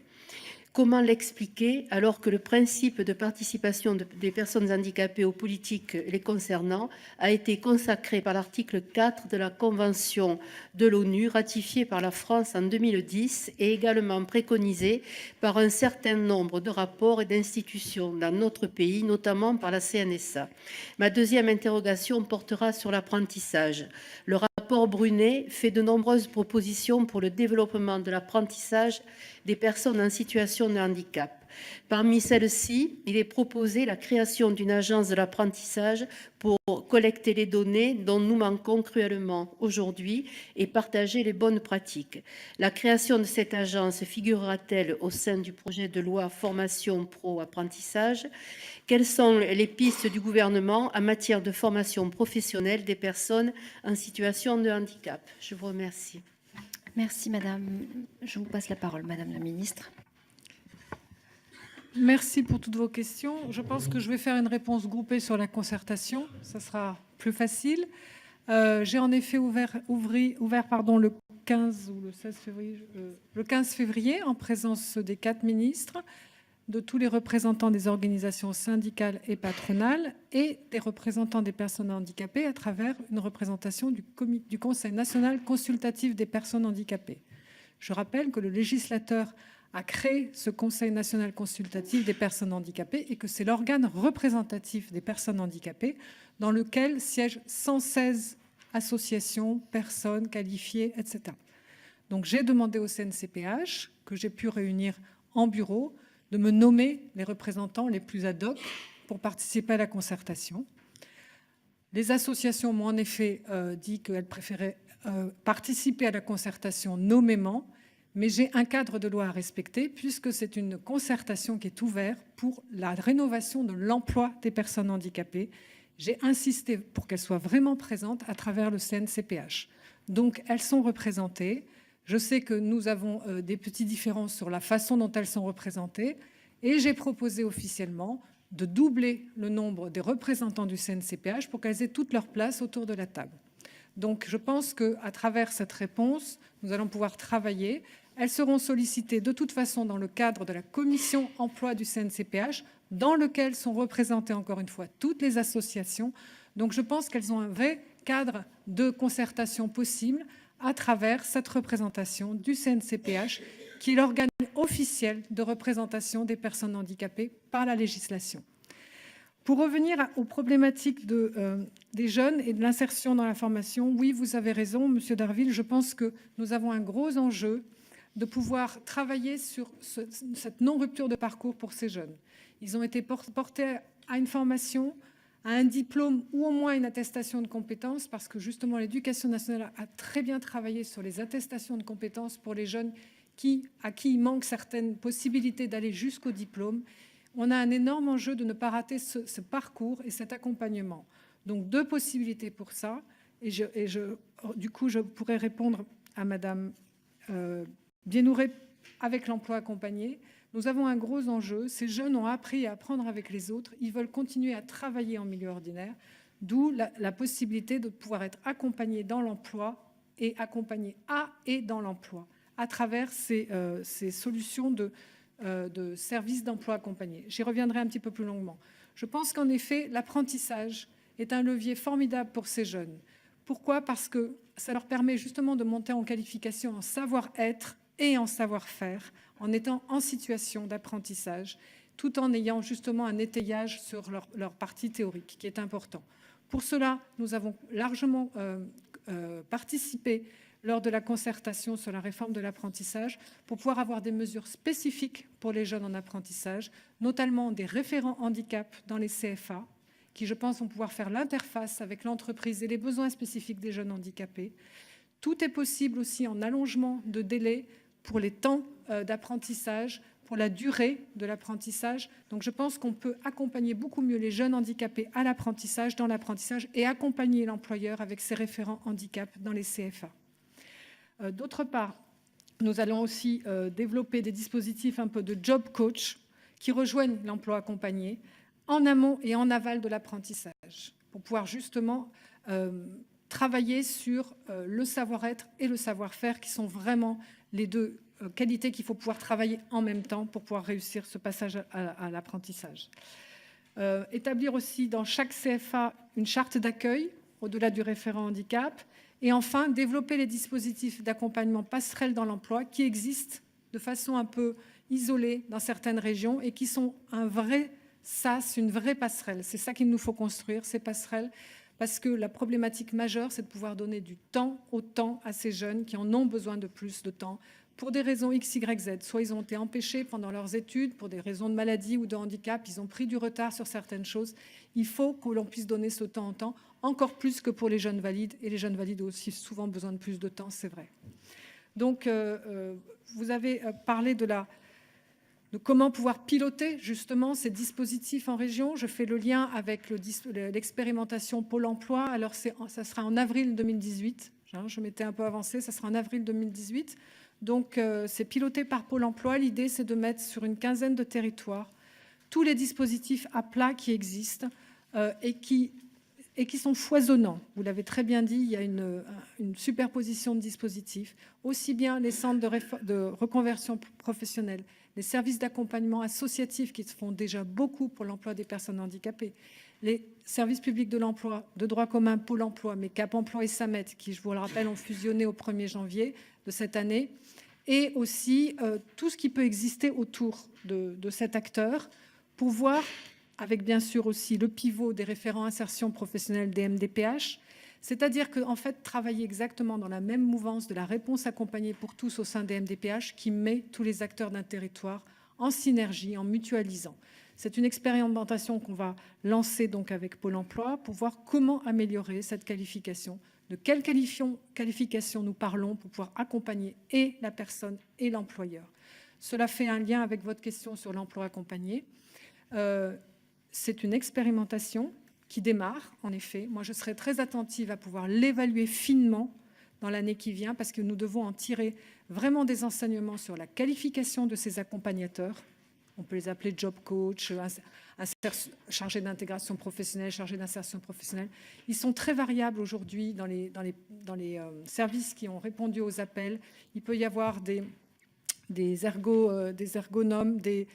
Comment l'expliquer alors que le principe de participation des personnes handicapées aux politiques les concernant a été consacré par l'article 4 de la Convention de l'ONU ratifiée par la France en 2010 et également préconisé par un certain nombre de rapports et d'institutions dans notre pays, notamment par la CNSA. Ma deuxième interrogation portera sur l'apprentissage. Le rapport Brunet fait de nombreuses propositions pour le développement de l'apprentissage des personnes en situation de handicap. Parmi celles-ci, il est proposé la création d'une agence de l'apprentissage pour collecter les données dont nous manquons cruellement aujourd'hui et partager les bonnes pratiques. La création de cette agence figurera-t-elle au sein du projet de loi formation pro-apprentissage ? Quelles sont les pistes du gouvernement en matière de formation professionnelle des personnes en situation de handicap ? Je vous remercie. Merci, Madame. Je vous passe la parole, Madame la Ministre. Merci pour toutes vos questions. Je pense que je vais faire une réponse groupée sur la concertation. Ça sera plus facile. J'ai en effet ouvert le 15 ou le 16 février, le 15 février en présence des 4 ministres. de tous les représentants des organisations syndicales et patronales et des représentants des personnes handicapées à travers une représentation du Conseil national consultatif des personnes handicapées. Je rappelle que le législateur a créé ce Conseil national consultatif des personnes handicapées et que c'est l'organe représentatif des personnes handicapées dans lequel siègent 116 associations, personnes qualifiées, etc. Donc j'ai demandé au CNCPH, que j'ai pu réunir en bureau, de me nommer les représentants les plus ad hoc pour participer à la concertation. Les associations m'ont en effet dit qu'elles préféraient participer à la concertation nommément, mais j'ai un cadre de loi à respecter puisque c'est une concertation qui est ouverte pour la rénovation de l'emploi des personnes handicapées. J'ai insisté pour qu'elles soient vraiment présentes à travers le CNCPH. Donc elles sont représentées. Je sais que nous avons des petites différences sur la façon dont elles sont représentées et j'ai proposé officiellement de doubler le nombre des représentants du CNCPH pour qu'elles aient toute leur place autour de la table. Donc je pense qu'à travers cette réponse, nous allons pouvoir travailler. Elles seront sollicitées de toute façon dans le cadre de la commission emploi du CNCPH, dans lequel sont représentées encore une fois toutes les associations. Donc je pense qu'elles ont un vrai cadre de concertation possible à travers cette représentation du CNCPH, qui est l'organe officiel de représentation des personnes handicapées par la législation. Pour revenir aux problématiques des jeunes et de l'insertion dans la formation, oui, vous avez raison, Monsieur Darville, je pense que nous avons un gros enjeu de pouvoir travailler sur cette non-rupture de parcours pour ces jeunes. Ils ont été portés à une formation, à un diplôme ou au moins une attestation de compétences, parce que justement l'Éducation nationale a très bien travaillé sur les attestations de compétences pour les jeunes à qui il manque certaines possibilités d'aller jusqu'au diplôme. On a un énorme enjeu de ne pas rater ce parcours et cet accompagnement. Donc 2 possibilités pour ça. Et du coup, je pourrais répondre à Madame Biennouré avec l'emploi accompagné. Nous avons un gros enjeu. Ces jeunes ont appris à apprendre avec les autres. Ils veulent continuer à travailler en milieu ordinaire, d'où la possibilité de pouvoir être accompagnés dans l'emploi et accompagnés à et dans l'emploi à travers ces solutions de services d'emploi accompagnés. J'y reviendrai un petit peu plus longuement. Je pense qu'en effet, l'apprentissage est un levier formidable pour ces jeunes. Pourquoi ? Parce que ça leur permet justement de monter en qualification, en savoir-être et en savoir-faire, en étant en situation d'apprentissage, tout en ayant justement un étayage sur leur partie théorique, qui est important. Pour cela, nous avons largement participé lors de la concertation sur la réforme de l'apprentissage pour pouvoir avoir des mesures spécifiques pour les jeunes en apprentissage, notamment des référents handicap dans les CFA, qui, je pense, vont pouvoir faire l'interface avec l'entreprise et les besoins spécifiques des jeunes handicapés. Tout est possible aussi en allongement de délai pour les temps d'apprentissage, pour la durée de l'apprentissage. Donc je pense qu'on peut accompagner beaucoup mieux les jeunes handicapés à l'apprentissage, dans l'apprentissage, et accompagner l'employeur avec ses référents handicap dans les CFA. D'autre part, nous allons aussi développer des dispositifs un peu de job coach qui rejoignent l'emploi accompagné en amont et en aval de l'apprentissage pour pouvoir justement travailler sur le savoir-être et le savoir-faire qui sont vraiment les 2 qualités qu'il faut pouvoir travailler en même temps pour pouvoir réussir ce passage à l'apprentissage. Établir aussi dans chaque CFA une charte d'accueil au-delà du référent handicap. Et enfin, développer les dispositifs d'accompagnement passerelle dans l'emploi qui existent de façon un peu isolée dans certaines régions et qui sont un vrai sas, une vraie passerelle. C'est ça qu'il nous faut construire, ces passerelles, parce que la problématique majeure, c'est de pouvoir donner du temps au temps à ces jeunes qui en ont besoin de plus de temps pour des raisons X, Y, Z. Soit ils ont été empêchés pendant leurs études pour des raisons de maladie ou de handicap, ils ont pris du retard sur certaines choses. Il faut que l'on puisse donner ce temps en temps, encore plus que pour les jeunes valides. Et les jeunes valides ont aussi souvent besoin de plus de temps, c'est vrai. Donc, vous avez parlé de comment pouvoir piloter justement ces dispositifs en région. Je fais le lien avec l'expérimentation Pôle emploi. Alors, ça sera en avril 2018. Je m'étais un peu avancée, ça sera en avril 2018. Donc, c'est piloté par Pôle emploi. L'idée, c'est de mettre sur une quinzaine de territoires tous les dispositifs à plat qui existent et qui et qui sont foisonnants. Vous l'avez très bien dit, il y a une superposition de dispositifs, aussi bien les centres de reconversion professionnelle, les services d'accompagnement associatifs qui font déjà beaucoup pour l'emploi des personnes handicapées, les services publics de l'emploi, de droit commun, Pôle emploi, mais Cap emploi et Samet, qui, je vous le rappelle, ont fusionné au 1er janvier de cette année, et aussi tout ce qui peut exister autour de cet acteur pour voir, avec bien sûr aussi le pivot des référents insertion professionnelle des MDPH, c'est-à-dire qu'en fait, travailler exactement dans la même mouvance de la réponse accompagnée pour tous au sein des MDPH qui met tous les acteurs d'un territoire en synergie, en mutualisant. C'est une expérimentation qu'on va lancer donc avec Pôle emploi pour voir comment améliorer cette qualification, de quelle qualification nous parlons pour pouvoir accompagner et la personne et l'employeur. Cela fait un lien avec votre question sur l'emploi accompagné. C'est une expérimentation qui démarre, en effet. Moi, je serai très attentive à pouvoir l'évaluer finement dans l'année qui vient parce que nous devons en tirer vraiment des enseignements sur la qualification de ces accompagnateurs. On peut les appeler job coach, chargé d'intégration professionnelle, chargé d'insertion professionnelle. Ils sont très variables aujourd'hui dans les services qui ont répondu aux appels. Il peut y avoir des ergonomes, des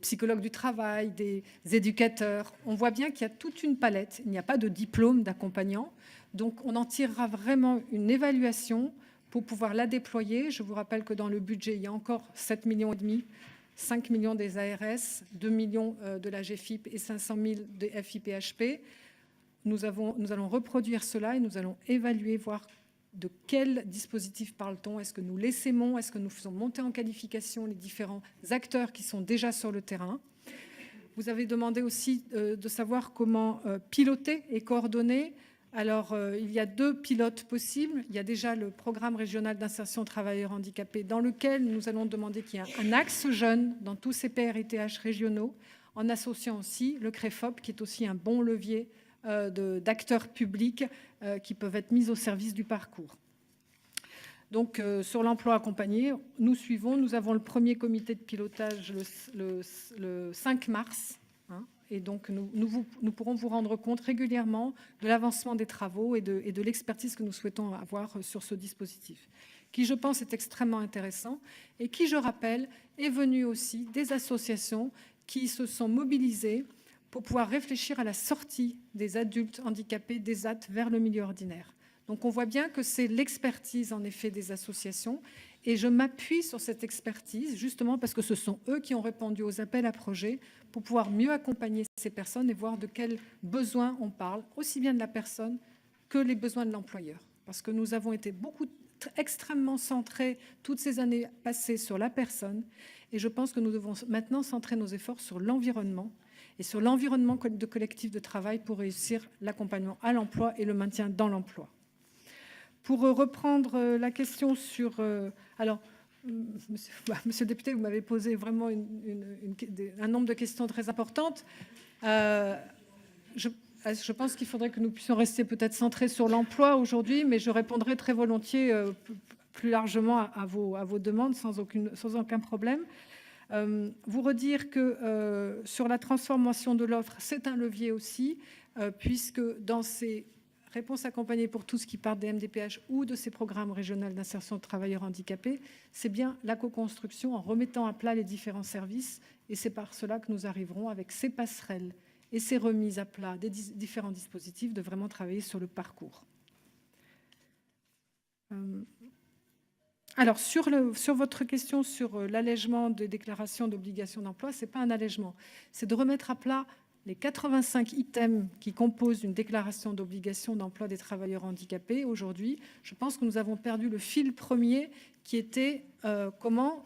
psychologues du travail, des éducateurs. On voit bien qu'il y a toute une palette. Il n'y a pas de diplôme d'accompagnant. Donc, on en tirera vraiment une évaluation pour pouvoir la déployer. Je vous rappelle que dans le budget, il y a encore 7,5 millions, 5 millions des ARS, 2 millions de la GFIP et 500 000 des FIPHP. Nous allons reproduire cela et nous allons évaluer, voir de quel dispositif parle-t-on. Est-ce que nous l'essaimons? Est-ce que nous faisons monter en qualification les différents acteurs qui sont déjà sur le terrain? Vous avez demandé aussi de savoir comment piloter et coordonner. Alors, il y a 2 pilotes possibles. Il y a déjà le programme régional d'insertion travailleurs handicapés dans lequel nous allons demander qu'il y ait un axe jeune dans tous ces PRITH régionaux, en associant aussi le CREFOP, qui est aussi un bon levier d'acteurs publics qui peuvent être mis au service du parcours. Donc, sur l'emploi accompagné, nous suivons. Nous avons le premier comité de pilotage le 5 mars. Et donc, nous pourrons vous rendre compte régulièrement de l'avancement des travaux et de l'expertise que nous souhaitons avoir sur ce dispositif, qui, je pense, est extrêmement intéressant et qui, je rappelle, est venu aussi des associations qui se sont mobilisées pour pouvoir réfléchir à la sortie des adultes handicapés des AT vers le milieu ordinaire. Donc, on voit bien que c'est l'expertise, en effet, des associations. Et je m'appuie sur cette expertise, justement parce que ce sont eux qui ont répondu aux appels à projets pour pouvoir mieux accompagner ces personnes et voir de quels besoins on parle, aussi bien de la personne que les besoins de l'employeur. Parce que nous avons été extrêmement centrés toutes ces années passées sur la personne. Et je pense que nous devons maintenant centrer nos efforts sur l'environnement et sur l'environnement de collectif de travail pour réussir l'accompagnement à l'emploi et le maintien dans l'emploi. Pour reprendre la question sur... alors, monsieur le député, vous m'avez posé vraiment un nombre de questions très importantes. Je pense qu'il faudrait que nous puissions rester peut-être centrés sur l'emploi aujourd'hui, mais je répondrai très volontiers plus largement à vos demandes sans aucun problème. Vous redire que sur la transformation de l'offre, c'est un levier aussi, puisque dans ces réponses accompagnées pour tous qui partent des MDPH ou de ces programmes régionaux d'insertion de travailleurs handicapés, c'est bien la co-construction en remettant à plat les différents services. Et c'est par cela que nous arriverons avec ces passerelles et ces remises à plat des différents dispositifs de vraiment travailler sur le parcours. Alors, sur votre question sur l'allègement des déclarations d'obligation d'emploi, ce n'est pas un allègement, c'est de remettre à plat les 85 items qui composent une déclaration d'obligation d'emploi des travailleurs handicapés. Aujourd'hui, je pense que nous avons perdu le fil premier qui était comment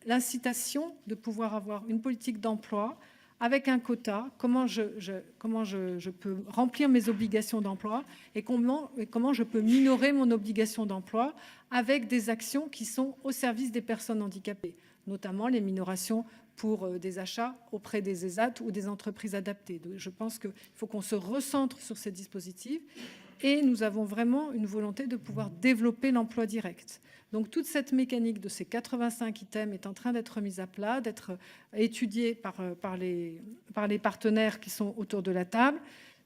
l'incitation de pouvoir avoir une politique d'emploi avec un quota, comment je peux remplir mes obligations d'emploi et comment je peux minorer mon obligation d'emploi avec des actions qui sont au service des personnes handicapées, notamment les minorations pour des achats auprès des ESAT ou des entreprises adaptées. Donc, je pense qu'il faut qu'on se recentre sur ces dispositifs et nous avons vraiment une volonté de pouvoir développer l'emploi direct. Donc toute cette mécanique de ces 85 items est en train d'être mise à plat, d'être étudiée par les partenaires qui sont autour de la table.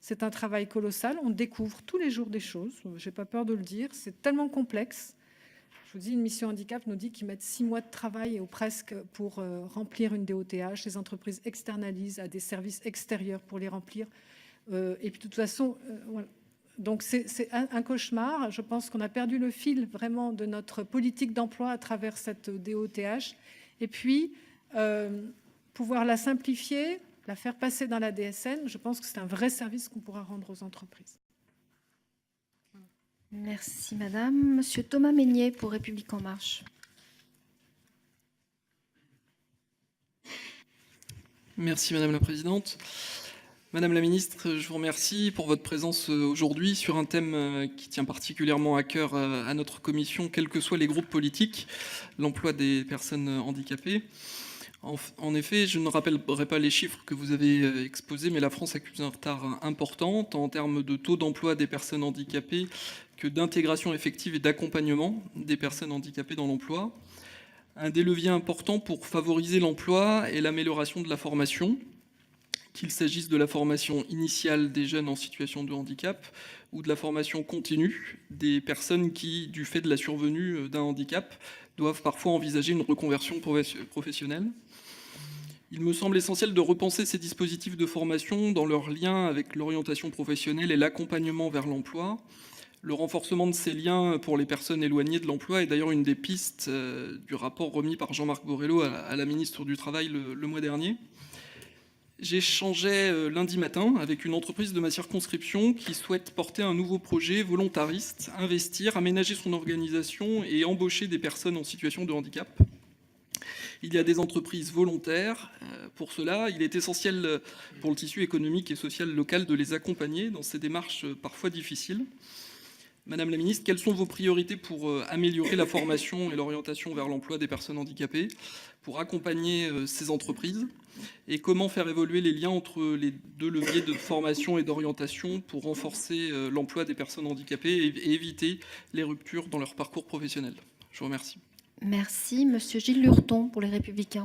C'est un travail colossal. On découvre tous les jours des choses. Je n'ai pas peur de le dire. C'est tellement complexe. Je vous dis, une mission handicap nous dit qu'ils mettent 6 mois de travail ou presque pour remplir une DOTH. Les entreprises externalisent à des services extérieurs pour les remplir. Et puis de toute façon, voilà. Donc c'est un cauchemar. Je pense qu'on a perdu le fil vraiment de notre politique d'emploi à travers cette DOTH. Et puis, pouvoir la simplifier, la faire passer dans la DSN, je pense que c'est un vrai service qu'on pourra rendre aux entreprises. Merci madame. Monsieur Thomas Mesnier pour République en marche. Merci madame la présidente. Madame la ministre, je vous remercie pour votre présence aujourd'hui sur un thème qui tient particulièrement à cœur à notre commission, quels que soient les groupes politiques, l'emploi des personnes handicapées. En effet, je ne rappellerai pas les chiffres que vous avez exposés, mais la France accuse un retard important, tant en termes de taux d'emploi des personnes handicapées que d'intégration effective et d'accompagnement des personnes handicapées dans l'emploi. Un des leviers importants pour favoriser l'emploi est l'amélioration de la formation, qu'il s'agisse de la formation initiale des jeunes en situation de handicap ou de la formation continue des personnes qui, du fait de la survenue d'un handicap, doivent parfois envisager une reconversion professionnelle. Il me semble essentiel de repenser ces dispositifs de formation dans leur lien avec l'orientation professionnelle et l'accompagnement vers l'emploi. Le renforcement de ces liens pour les personnes éloignées de l'emploi est d'ailleurs une des pistes du rapport remis par Jean-Marc Borrello à la ministre du Travail le mois dernier. J'échangeais lundi matin avec une entreprise de ma circonscription qui souhaite porter un nouveau projet volontariste, investir, aménager son organisation et embaucher des personnes en situation de handicap. Il y a des entreprises volontaires pour cela. Il est essentiel pour le tissu économique et social local de les accompagner dans ces démarches parfois difficiles. Madame la ministre, quelles sont vos priorités pour améliorer la formation et l'orientation vers l'emploi des personnes handicapées, pour accompagner ces entreprises, et comment faire évoluer les liens entre les deux leviers de formation et d'orientation pour renforcer l'emploi des personnes handicapées et éviter les ruptures dans leur parcours professionnel? Je vous remercie. Merci. Monsieur Gilles Lurton pour les Républicains.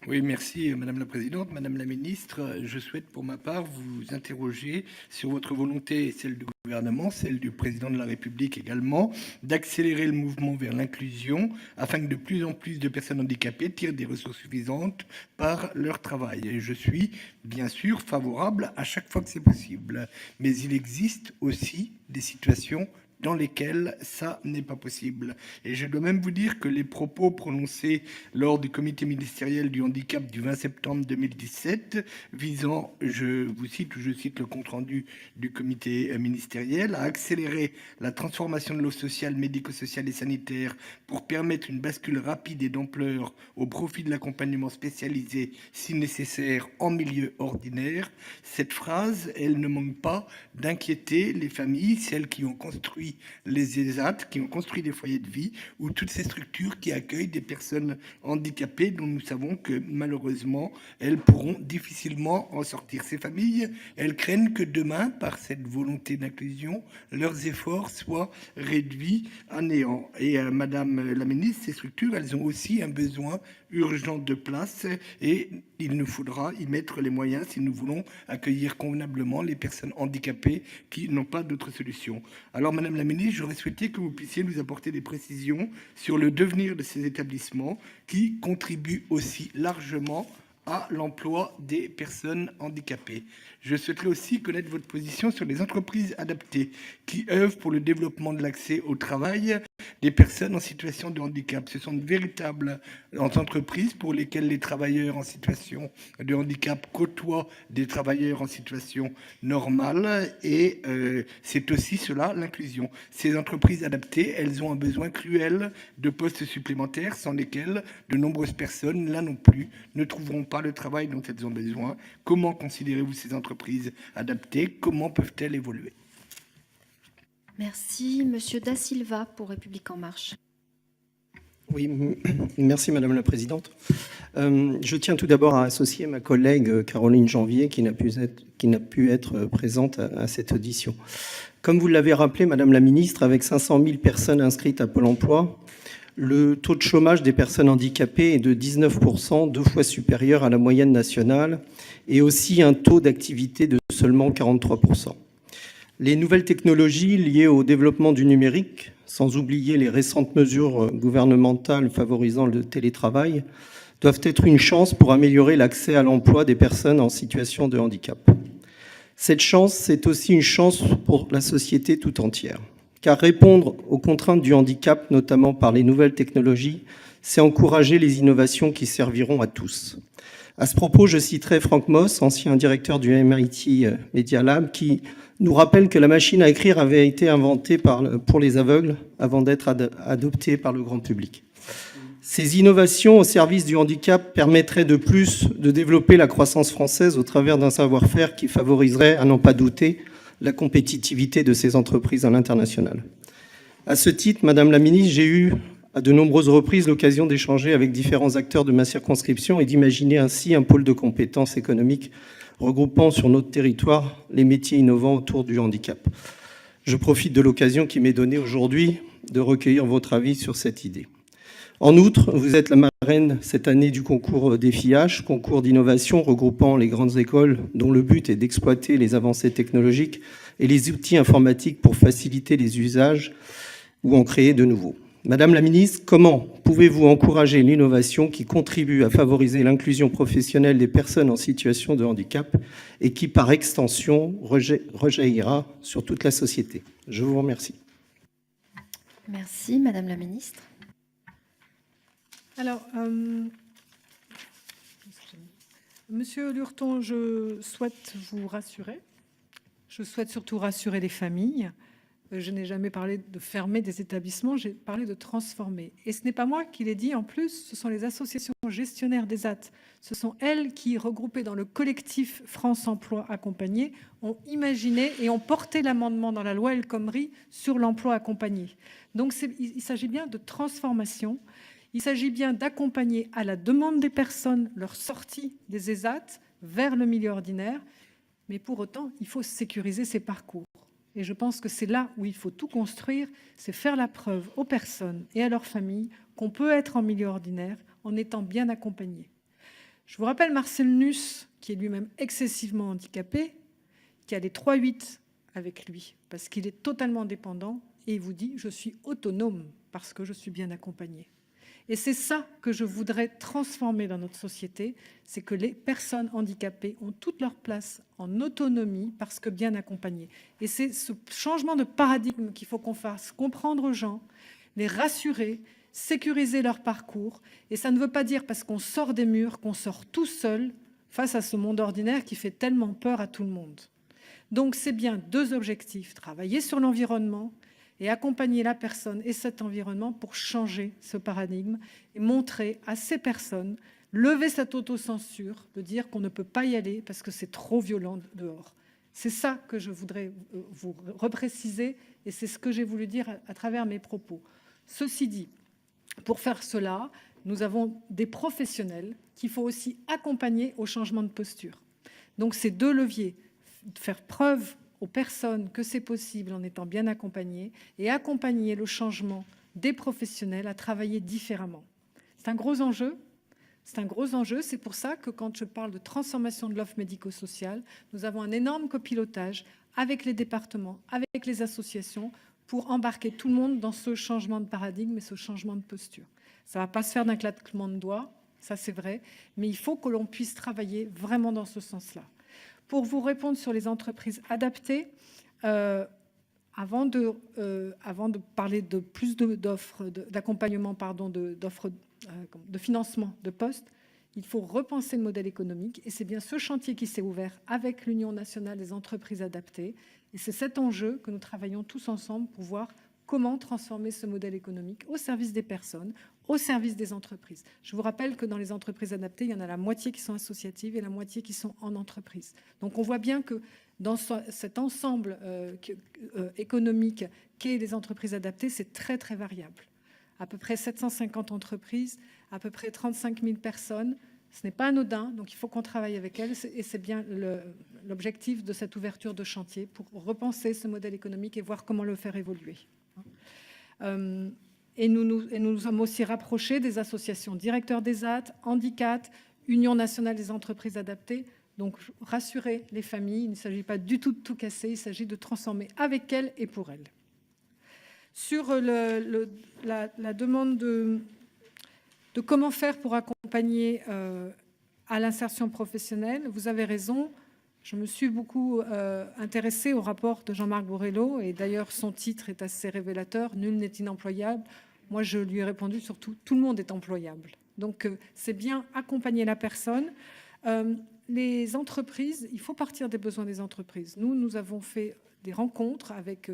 Oui, merci Madame la Présidente. Madame la Ministre, je souhaite pour ma part vous interroger sur votre volonté, celle du gouvernement, celle du Président de la République également, d'accélérer le mouvement vers l'inclusion afin que de plus en plus de personnes handicapées tirent des ressources suffisantes par leur travail. Et je suis bien sûr favorable à chaque fois que c'est possible. Mais il existe aussi des situations dans lesquels ça n'est pas possible. Et je dois même vous dire que les propos prononcés lors du comité ministériel du handicap du 20 septembre 2017, visant, je cite le compte-rendu du comité ministériel, à accélérer la transformation de l'offre sociale, médico-sociale et sanitaire pour permettre une bascule rapide et d'ampleur au profit de l'accompagnement spécialisé, si nécessaire, en milieu ordinaire, cette phrase, elle ne manque pas d'inquiéter les familles, celles qui ont construit les ESAT, qui ont construit des foyers de vie, ou toutes ces structures qui accueillent des personnes handicapées dont nous savons que malheureusement elles pourront difficilement en sortir. Ces familles, elles craignent que demain, par cette volonté d'inclusion, leurs efforts soient réduits à néant. Et Madame la Ministre, ces structures, elles ont aussi un besoin urgent de place et il nous faudra y mettre les moyens si nous voulons accueillir convenablement les personnes handicapées qui n'ont pas d'autre solution. Alors Madame la Ministre, j'aurais souhaité que vous puissiez nous apporter des précisions sur le devenir de ces établissements qui contribuent aussi largement à l'emploi des personnes handicapées. Je souhaiterais aussi connaître votre position sur les entreprises adaptées qui œuvrent pour le développement de l'accès au travail des personnes en situation de handicap. Ce sont de véritables entreprises pour lesquelles les travailleurs en situation de handicap côtoient des travailleurs en situation normale et c'est aussi cela l'inclusion. Ces entreprises adaptées, elles ont un besoin cruel de postes supplémentaires sans lesquels de nombreuses personnes, là non plus, ne trouveront pas le travail dont elles ont besoin. Comment considérez-vous ces entreprises adaptées? Comment peuvent-elles évoluer? Merci. Monsieur Da Silva pour République en marche. Oui, merci Madame la Présidente. Je tiens tout d'abord à associer ma collègue Caroline Janvier qui n'a pu être présente à cette audition. Comme vous l'avez rappelé Madame la Ministre, avec 500 000 personnes inscrites à Pôle emploi, le taux de chômage des personnes handicapées est de 19%, 2 fois supérieur à la moyenne nationale, et aussi un taux d'activité de seulement 43%. Les nouvelles technologies liées au développement du numérique, sans oublier les récentes mesures gouvernementales favorisant le télétravail, doivent être une chance pour améliorer l'accès à l'emploi des personnes en situation de handicap. Cette chance, c'est aussi une chance pour la société tout entière. Car répondre aux contraintes du handicap, notamment par les nouvelles technologies, c'est encourager les innovations qui serviront à tous. À ce propos, je citerai Frank Moss, ancien directeur du MIT Media Lab, qui nous rappelle que la machine à écrire avait été inventée pour les aveugles avant d'être adoptée par le grand public. Ces innovations au service du handicap permettraient de plus de développer la croissance française au travers d'un savoir-faire qui favoriserait, à n'en pas douter, la compétitivité de ces entreprises à l'international. À ce titre, Madame la Ministre, j'ai eu à de nombreuses reprises l'occasion d'échanger avec différents acteurs de ma circonscription et d'imaginer ainsi un pôle de compétences économiques regroupant sur notre territoire les métiers innovants autour du handicap. Je profite de l'occasion qui m'est donnée aujourd'hui de recueillir votre avis sur cette idée. En outre, vous êtes la marraine cette année du concours DEFIH, concours d'innovation regroupant les grandes écoles dont le but est d'exploiter les avancées technologiques et les outils informatiques pour faciliter les usages ou en créer de nouveaux. Madame la ministre, comment pouvez-vous encourager l'innovation qui contribue à favoriser l'inclusion professionnelle des personnes en situation de handicap et qui, par extension, rejaillira sur toute la société? Je vous remercie. Merci, Madame la Ministre. Alors, Monsieur Lurton, je souhaite vous rassurer. Je souhaite surtout rassurer les familles. Je n'ai jamais parlé de fermer des établissements, j'ai parlé de transformer. Et ce n'est pas moi qui l'ai dit, en plus, ce sont les associations gestionnaires des AT. Ce sont elles qui, regroupées dans le collectif France Emploi Accompagné, ont imaginé et ont porté l'amendement dans la loi El Khomri sur l'emploi accompagné. Donc il s'agit bien de transformation. Il s'agit bien d'accompagner à la demande des personnes leur sortie des ESAT vers le milieu ordinaire, mais pour autant, il faut sécuriser ces parcours. Et je pense que c'est là où il faut tout construire, c'est faire la preuve aux personnes et à leurs familles qu'on peut être en milieu ordinaire en étant bien accompagné. Je vous rappelle Marcel Nuss, qui est lui-même excessivement handicapé, qui a les 3-8 avec lui, parce qu'il est totalement dépendant, et il vous dit « je suis autonome parce que je suis bien accompagné ». Et c'est ça que je voudrais transformer dans notre société, c'est que les personnes handicapées ont toute leur place en autonomie parce que bien accompagnées. Et c'est ce changement de paradigme qu'il faut qu'on fasse, comprendre aux gens, les rassurer, sécuriser leur parcours. Et ça ne veut pas dire parce qu'on sort des murs qu'on sort tout seul face à ce monde ordinaire qui fait tellement peur à tout le monde. Donc c'est bien 2 objectifs, travailler sur l'environnement et accompagner la personne et cet environnement pour changer ce paradigme et montrer à ces personnes, lever cette autocensure, de dire qu'on ne peut pas y aller parce que c'est trop violent dehors. C'est ça que je voudrais vous repréciser et c'est ce que j'ai voulu dire à travers mes propos. Ceci dit, pour faire cela, nous avons des professionnels qu'il faut aussi accompagner au changement de posture. Donc ces 2 leviers, faire preuve aux personnes que c'est possible en étant bien accompagnées et accompagner le changement des professionnels à travailler différemment. C'est un gros enjeu. C'est un gros enjeu. C'est pour ça que quand je parle de transformation de l'offre médico-sociale, nous avons un énorme copilotage avec les départements, avec les associations pour embarquer tout le monde dans ce changement de paradigme et ce changement de posture. Ça ne va pas se faire d'un claquement de doigts, ça c'est vrai, mais il faut que l'on puisse travailler vraiment dans ce sens-là. Pour vous répondre sur les entreprises adaptées, avant de parler de plus d'offres, d'accompagnement, d'offres de financement de postes, il faut repenser le modèle économique. Et c'est bien ce chantier qui s'est ouvert avec l'Union nationale des entreprises adaptées. Et c'est cet enjeu que nous travaillons tous ensemble pour voir comment transformer ce modèle économique au service des personnes, au service des entreprises. Je vous rappelle que dans les entreprises adaptées, il y en a la moitié qui sont associatives et la moitié qui sont en entreprise. Donc on voit bien que dans cet ensemble économique qu'est les entreprises adaptées, c'est très très variable. À peu près 750 entreprises, à peu près 35 000 personnes. Ce n'est pas anodin, donc il faut qu'on travaille avec elles. Et c'est bien l'objectif de cette ouverture de chantier pour repenser ce modèle économique et voir comment le faire évoluer. Et nous nous sommes aussi rapprochés des associations directeurs d'ESAT, Handicap, Union nationale des entreprises adaptées. Donc, rassurez les familles, il ne s'agit pas du tout de tout casser, il s'agit de transformer avec elles et pour elles. Sur la demande de comment faire pour accompagner à l'insertion professionnelle, vous avez raison. Je me suis beaucoup intéressée au rapport de Jean-Marc Borrello, et d'ailleurs son titre est assez révélateur, « Nul n'est inemployable ». Moi, je lui ai répondu surtout, tout le monde est employable. Donc, c'est bien accompagner la personne. Les entreprises, il faut partir des besoins des entreprises. Nous avons fait des rencontres avec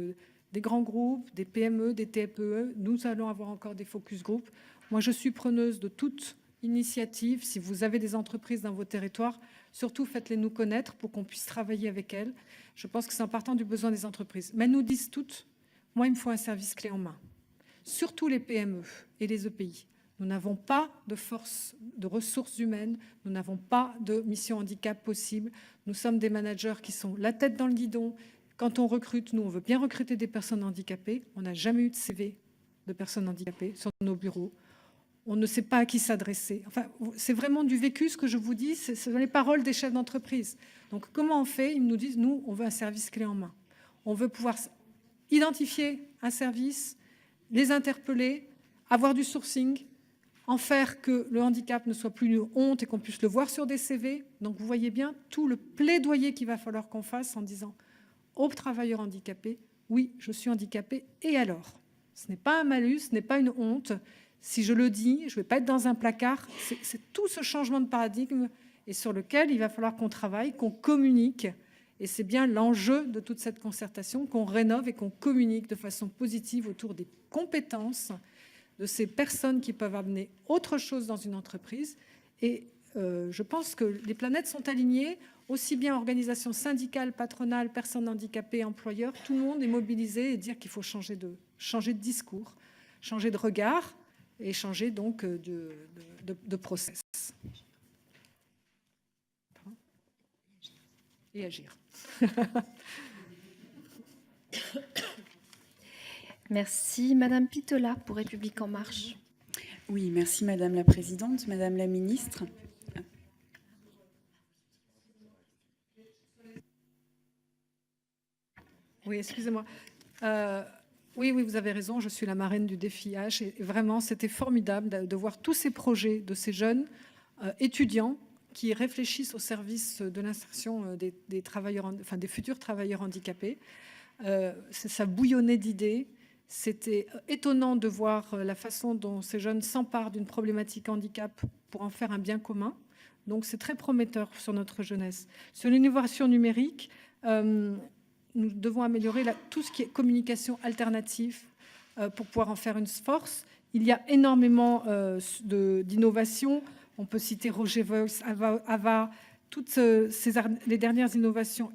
des grands groupes, des PME, des TPE. Nous allons avoir encore des focus group. Moi, je suis preneuse de toute initiative. Si vous avez des entreprises dans vos territoires, surtout faites-les nous connaître pour qu'on puisse travailler avec elles. Je pense que c'est en partant du besoin des entreprises. Mais elles nous disent toutes, moi, il me faut un service clé en main. Surtout les PME et les EPI. Nous n'avons pas de force de ressources humaines, nous n'avons pas de mission handicap possible. Nous sommes des managers qui sont la tête dans le guidon. Quand on recrute, nous, on veut bien recruter des personnes handicapées. On n'a jamais eu de CV de personnes handicapées sur nos bureaux. On ne sait pas à qui s'adresser. Enfin, c'est vraiment du vécu, ce que je vous dis, ce sont les paroles des chefs d'entreprise. Donc, comment on fait? Ils nous disent, nous, on veut un service clé en main. On veut pouvoir identifier un service, les interpeller, avoir du sourcing, en faire que le handicap ne soit plus une honte et qu'on puisse le voir sur des CV. Donc, vous voyez bien tout le plaidoyer qu'il va falloir qu'on fasse en disant aux travailleurs handicapés, oui, je suis handicapé, et alors? Ce n'est pas un malus, ce n'est pas une honte. Si je le dis, je ne vais pas être dans un placard. C'est tout ce changement de paradigme et sur lequel il va falloir qu'on travaille, qu'on communique. Et c'est bien l'enjeu de toute cette concertation, qu'on rénove et qu'on communique de façon positive autour des compétences de ces personnes qui peuvent amener autre chose dans une entreprise. Et je pense que les planètes sont alignées, aussi bien organisations syndicales, patronales, personnes handicapées, employeurs, tout le monde est mobilisé et dire qu'il faut changer de discours, changer de regard et changer donc de process. Et agir. Merci. Madame Pitola, pour République En Marche. Oui, merci Madame la Présidente, Madame la Ministre. Oui, excusez-moi. Oui, vous avez raison, je suis la marraine du défi H. Et vraiment, c'était formidable de voir tous ces projets de ces jeunes étudiants qui réfléchissent au service de l'insertion des travailleurs, enfin des futurs travailleurs handicapés. Ça bouillonnait d'idées. C'était étonnant de voir la façon dont ces jeunes s'emparent d'une problématique handicap pour en faire un bien commun. Donc, c'est très prometteur sur notre jeunesse. Sur l'innovation numérique, nous devons améliorer tout ce qui est communication alternative pour pouvoir en faire une force. Il y a énormément d'innovations. On peut citer Roger Voice, Ava, toutes les dernières innovations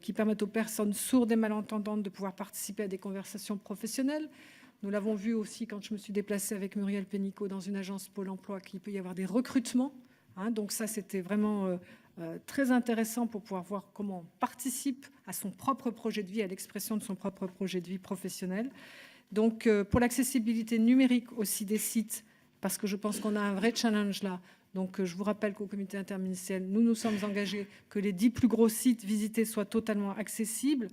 qui permettent aux personnes sourdes et malentendantes de pouvoir participer à des conversations professionnelles. Nous l'avons vu aussi quand je me suis déplacée avec Muriel Pénicaud dans une agence Pôle emploi, qu'il peut y avoir des recrutements. Donc ça, c'était vraiment très intéressant pour pouvoir voir comment on participe à son propre projet de vie, à l'expression de son propre projet de vie professionnel. Donc pour l'accessibilité numérique aussi des sites, parce que je pense qu'on a un vrai challenge là. Donc je vous rappelle qu'au comité interministériel, nous nous sommes engagés que les 10 plus gros sites visités soient totalement accessibles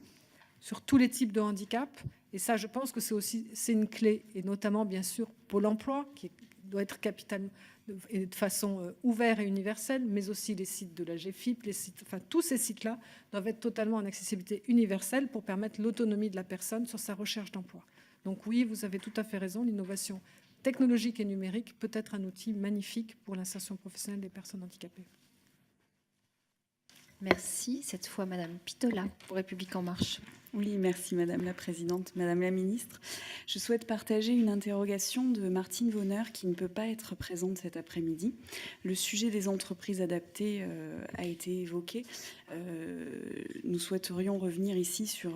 sur tous les types de handicap. Et ça, je pense que c'est une clé, et notamment bien sûr Pôle emploi, qui doit être capital et de façon ouverte et universelle, mais aussi les sites de la GFIP, tous ces sites-là doivent être totalement en accessibilité universelle pour permettre l'autonomie de la personne sur sa recherche d'emploi. Donc oui, vous avez tout à fait raison, l'innovation technologique et numérique peut être un outil magnifique pour l'insertion professionnelle des personnes handicapées. Merci. Cette fois, Madame Pitola, pour République En Marche. Oui, merci Madame la Présidente, Madame la Ministre. Je souhaite partager une interrogation de Martine Vonner qui ne peut pas être présente cet après-midi. Le sujet des entreprises adaptées a été évoqué. Nous souhaiterions revenir ici sur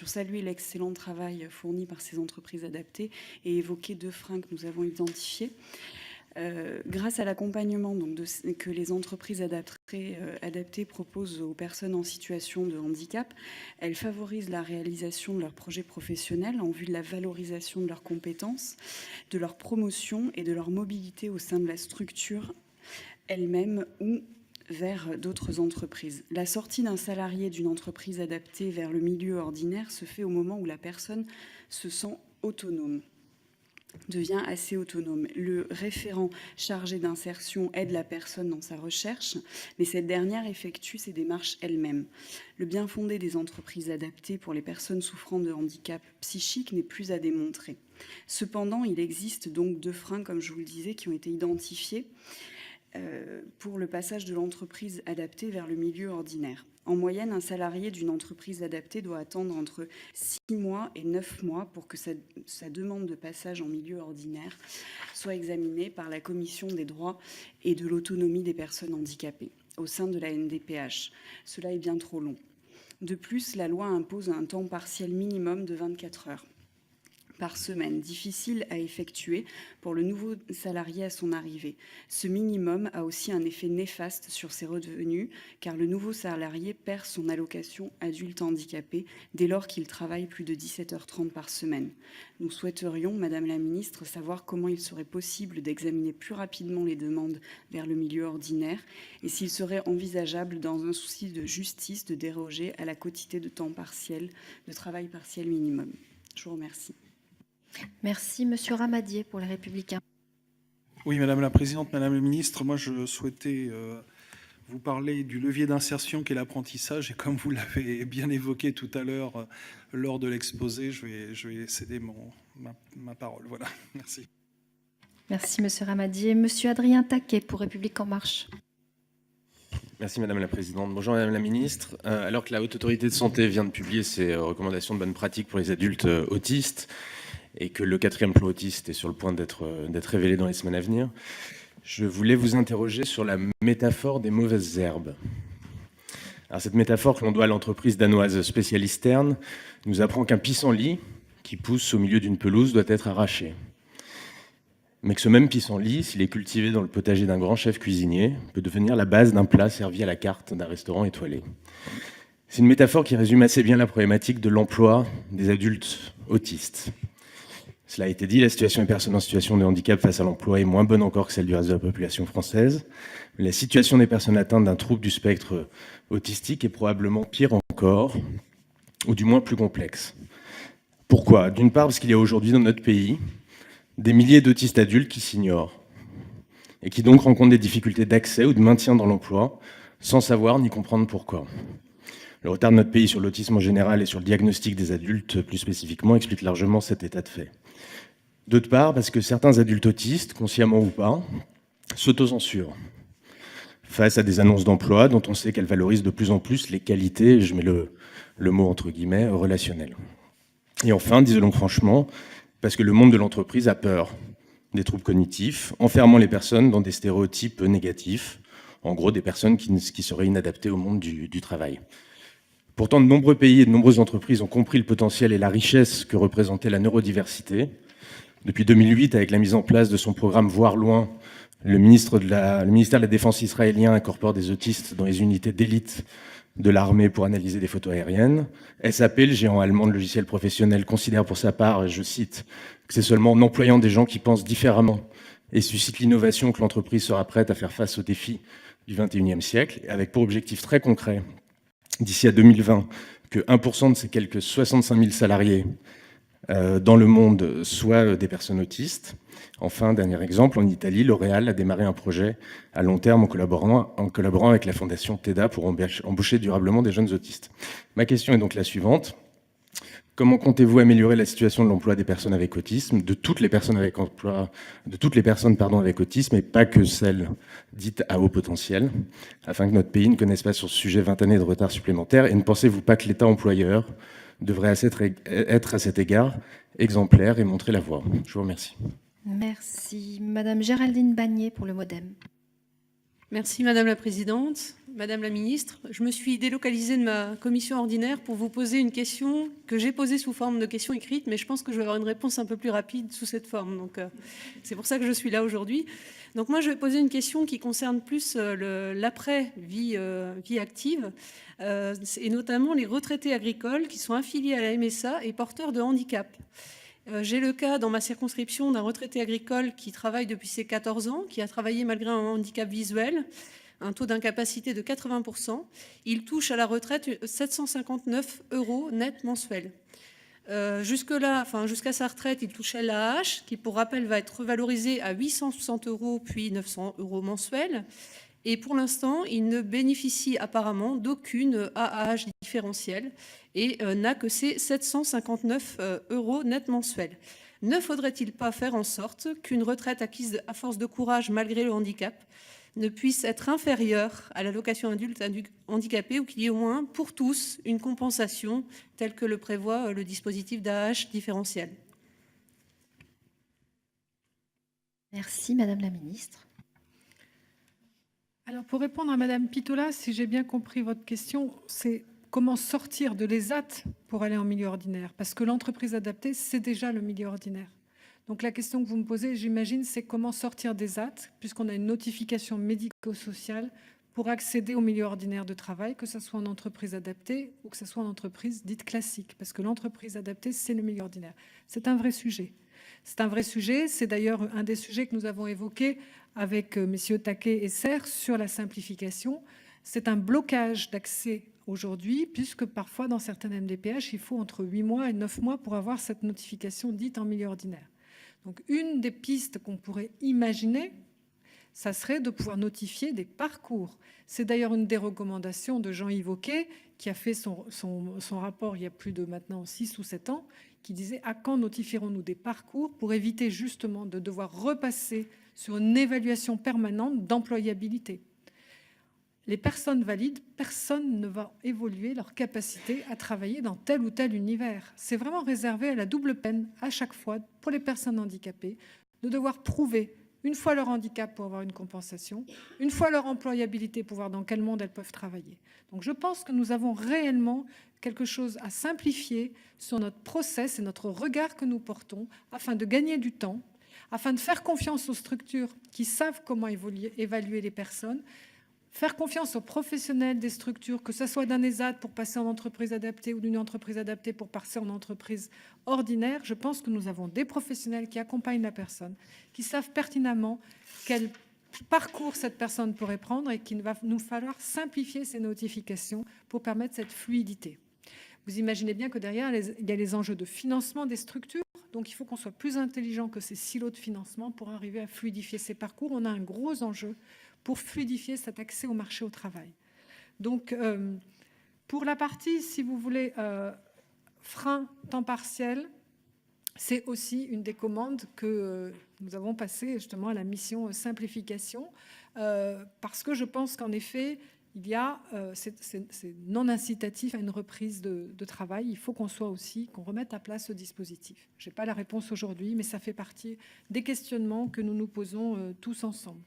saluer l'excellent travail fourni par ces entreprises adaptées et évoquer 2 freins que nous avons identifiés. Grâce à l'accompagnement que les entreprises adaptées proposent aux personnes en situation de handicap, elles favorisent la réalisation de leurs projets professionnels en vue de la valorisation de leurs compétences, de leur promotion et de leur mobilité au sein de la structure elle-même ou vers d'autres entreprises. La sortie d'un salarié d'une entreprise adaptée vers le milieu ordinaire se fait au moment où la personne se sent autonome, devient assez autonome. Le référent chargé d'insertion aide la personne dans sa recherche, mais cette dernière effectue ses démarches elle-même. Le bien fondé des entreprises adaptées pour les personnes souffrant de handicap psychique n'est plus à démontrer. Cependant, il existe donc 2 freins, comme je vous le disais, qui ont été identifiés pour le passage de l'entreprise adaptée vers le milieu ordinaire. En moyenne, un salarié d'une entreprise adaptée doit attendre entre 6 mois et 9 mois pour que sa demande de passage en milieu ordinaire soit examinée par la Commission des droits et de l'autonomie des personnes handicapées au sein de la NDPH. Cela est bien trop long. De plus, la loi impose un temps partiel minimum de 24 heures par semaine, difficile à effectuer pour le nouveau salarié à son arrivée. Ce minimum a aussi un effet néfaste sur ses revenus, car le nouveau salarié perd son allocation adulte handicapé dès lors qu'il travaille plus de 17h30 par semaine. Nous souhaiterions, Madame la Ministre, savoir comment il serait possible d'examiner plus rapidement les demandes vers le milieu ordinaire et s'il serait envisageable, dans un souci de justice, de déroger à la quotité de temps partiel, de travail partiel minimum. Je vous remercie. Merci. Monsieur Ramadier pour les Républicains. Oui, Madame la Présidente, Madame la Ministre, moi je souhaitais vous parler du levier d'insertion qu'est l'apprentissage. Et comme vous l'avez bien évoqué tout à l'heure lors de l'exposé, je vais céder ma parole. Voilà, merci. Merci, Monsieur Ramadier. Monsieur Adrien Taquet pour République En Marche. Merci Madame la Présidente. Bonjour Madame la Ministre. Alors que la Haute Autorité de Santé vient de publier ses recommandations de bonne pratique pour les adultes autistes, et que le 4e plan autiste est sur le point d'être révélé dans les semaines à venir, je voulais vous interroger sur la métaphore des mauvaises herbes. Alors cette métaphore que l'on doit à l'entreprise danoise Specialisterne nous apprend qu'un pissenlit qui pousse au milieu d'une pelouse doit être arraché. Mais que ce même pissenlit, s'il est cultivé dans le potager d'un grand chef cuisinier, peut devenir la base d'un plat servi à la carte d'un restaurant étoilé. C'est une métaphore qui résume assez bien la problématique de l'emploi des adultes autistes. Cela a été dit, la situation des personnes en situation de handicap face à l'emploi est moins bonne encore que celle du reste de la population française. La situation des personnes atteintes d'un trouble du spectre autistique est probablement pire encore, ou du moins plus complexe. Pourquoi ? D'une part, parce qu'il y a aujourd'hui dans notre pays des milliers d'autistes adultes qui s'ignorent et qui donc rencontrent des difficultés d'accès ou de maintien dans l'emploi sans savoir ni comprendre pourquoi. Le retard de notre pays sur l'autisme en général et sur le diagnostic des adultes plus spécifiquement explique largement cet état de fait. D'autre part, parce que certains adultes autistes, consciemment ou pas, s'autocensurent face à des annonces d'emploi dont on sait qu'elles valorisent de plus en plus les qualités, je mets le mot entre guillemets, relationnelles. Et enfin, disons franchement, parce que le monde de l'entreprise a peur des troubles cognitifs, enfermant les personnes dans des stéréotypes négatifs, en gros des personnes qui seraient inadaptées au monde du travail. Pourtant, de nombreux pays et de nombreuses entreprises ont compris le potentiel et la richesse que représentait la neurodiversité. Depuis 2008, avec la mise en place de son programme Voir loin, le ministère de la Défense israélien incorpore des autistes dans les unités d'élite de l'armée pour analyser des photos aériennes. SAP, le géant allemand de logiciels professionnels, considère pour sa part, je cite, que c'est seulement en employant des gens qui pensent différemment et suscitent l'innovation que l'entreprise sera prête à faire face aux défis du XXIe siècle, avec pour objectif très concret, d'ici à 2020, que 1% de ces quelques 65 000 salariés dans le monde soient des personnes autistes. Enfin, dernier exemple, en Italie, L'Oréal a démarré un projet à long terme en collaborant avec la fondation TEDA pour embaucher durablement des jeunes autistes. Ma question est donc la suivante. Comment comptez-vous améliorer la situation de l'emploi des personnes avec autisme, de toutes les personnes avec autisme et pas que celles dites à haut potentiel, afin que notre pays ne connaisse pas sur ce sujet 20 années de retard supplémentaire? Et ne pensez-vous pas que l'État employeur devrait être à cet égard exemplaire et montrer la voie? Je vous remercie. Merci. Madame Géraldine Bagné pour le MoDem. Merci Madame la Présidente. Madame la Ministre. Je me suis délocalisée de ma commission ordinaire pour vous poser une question que j'ai posée sous forme de question écrite, mais je pense que je vais avoir une réponse un peu plus rapide sous cette forme. Donc, c'est pour ça que je suis là aujourd'hui. Donc, moi, je vais poser une question qui concerne plus l'après-vie active, et notamment les retraités agricoles qui sont affiliés à la MSA et porteurs de handicap. J'ai le cas dans ma circonscription d'un retraité agricole qui travaille depuis ses 14 ans, qui a travaillé malgré un handicap visuel, un taux d'incapacité de 80%. Il touche à la retraite 759 € net mensuels. Jusqu'à sa retraite, il touchait l'AAH, qui pour rappel va être revalorisée à 860 € puis 900 € mensuels. Et pour l'instant, il ne bénéficie apparemment d'aucune AAH différentielle et n'a que ces 759 € net mensuels. Ne faudrait-il pas faire en sorte qu'une retraite acquise à force de courage malgré le handicap ne puisse être inférieure à l'allocation adulte handicapé, ou qu'il y ait au moins pour tous une compensation telle que le prévoit le dispositif d'AAH différentiel? Merci, Madame la Ministre. Alors, pour répondre à Madame Pitola, si j'ai bien compris votre question, c'est comment sortir de l'ESAT pour aller en milieu ordinaire? Parce que l'entreprise adaptée, c'est déjà le milieu ordinaire. Donc la question que vous me posez, j'imagine, c'est comment sortir des AT, puisqu'on a une notification médico-sociale pour accéder au milieu ordinaire de travail, que ce soit en entreprise adaptée ou que ce soit en entreprise dite classique, parce que l'entreprise adaptée, c'est le milieu ordinaire. C'est un vrai sujet. C'est un vrai sujet, c'est d'ailleurs un des sujets que nous avons évoqués avec messieurs Taquet et Serre sur la simplification. C'est un blocage d'accès aujourd'hui, puisque parfois dans certaines MDPH, il faut entre 8 mois et 9 mois pour avoir cette notification dite en milieu ordinaire. Donc une des pistes qu'on pourrait imaginer, ça serait de pouvoir notifier des parcours. C'est d'ailleurs une des recommandations de Jean-Yves Wauquiez, qui a fait son rapport il y a plus de maintenant 6 ou 7 ans, qui disait « À quand notifierons-nous des parcours pour éviter justement de devoir repasser sur une évaluation permanente d'employabilité ?» Les personnes valides, personne ne va évoluer leur capacité à travailler dans tel ou tel univers. C'est vraiment réservé à la double peine à chaque fois pour les personnes handicapées de devoir prouver une fois leur handicap pour avoir une compensation, une fois leur employabilité pour voir dans quel monde elles peuvent travailler. Donc je pense que nous avons réellement quelque chose à simplifier sur notre process et notre regard que nous portons afin de gagner du temps, afin de faire confiance aux structures qui savent comment évaluer les personnes, faire confiance aux professionnels des structures, que ce soit d'un ESAT pour passer en entreprise adaptée ou d'une entreprise adaptée pour passer en entreprise ordinaire. Je pense que nous avons des professionnels qui accompagnent la personne, qui savent pertinemment quel parcours cette personne pourrait prendre et qu'il va nous falloir simplifier ces notifications pour permettre cette fluidité. Vous imaginez bien que derrière, il y a les enjeux de financement des structures. Donc, il faut qu'on soit plus intelligent que ces silos de financement pour arriver à fluidifier ces parcours. On a un gros enjeu pour fluidifier cet accès au marché au travail. Donc, pour la partie, si vous voulez, frein temps partiel, c'est aussi une des commandes que nous avons passées justement à la mission simplification, parce que je pense qu'en effet, il y a, c'est non incitatif à une reprise de travail. Il faut qu'on remette à place ce dispositif. Je n'ai pas la réponse aujourd'hui, mais ça fait partie des questionnements que nous nous posons tous ensemble.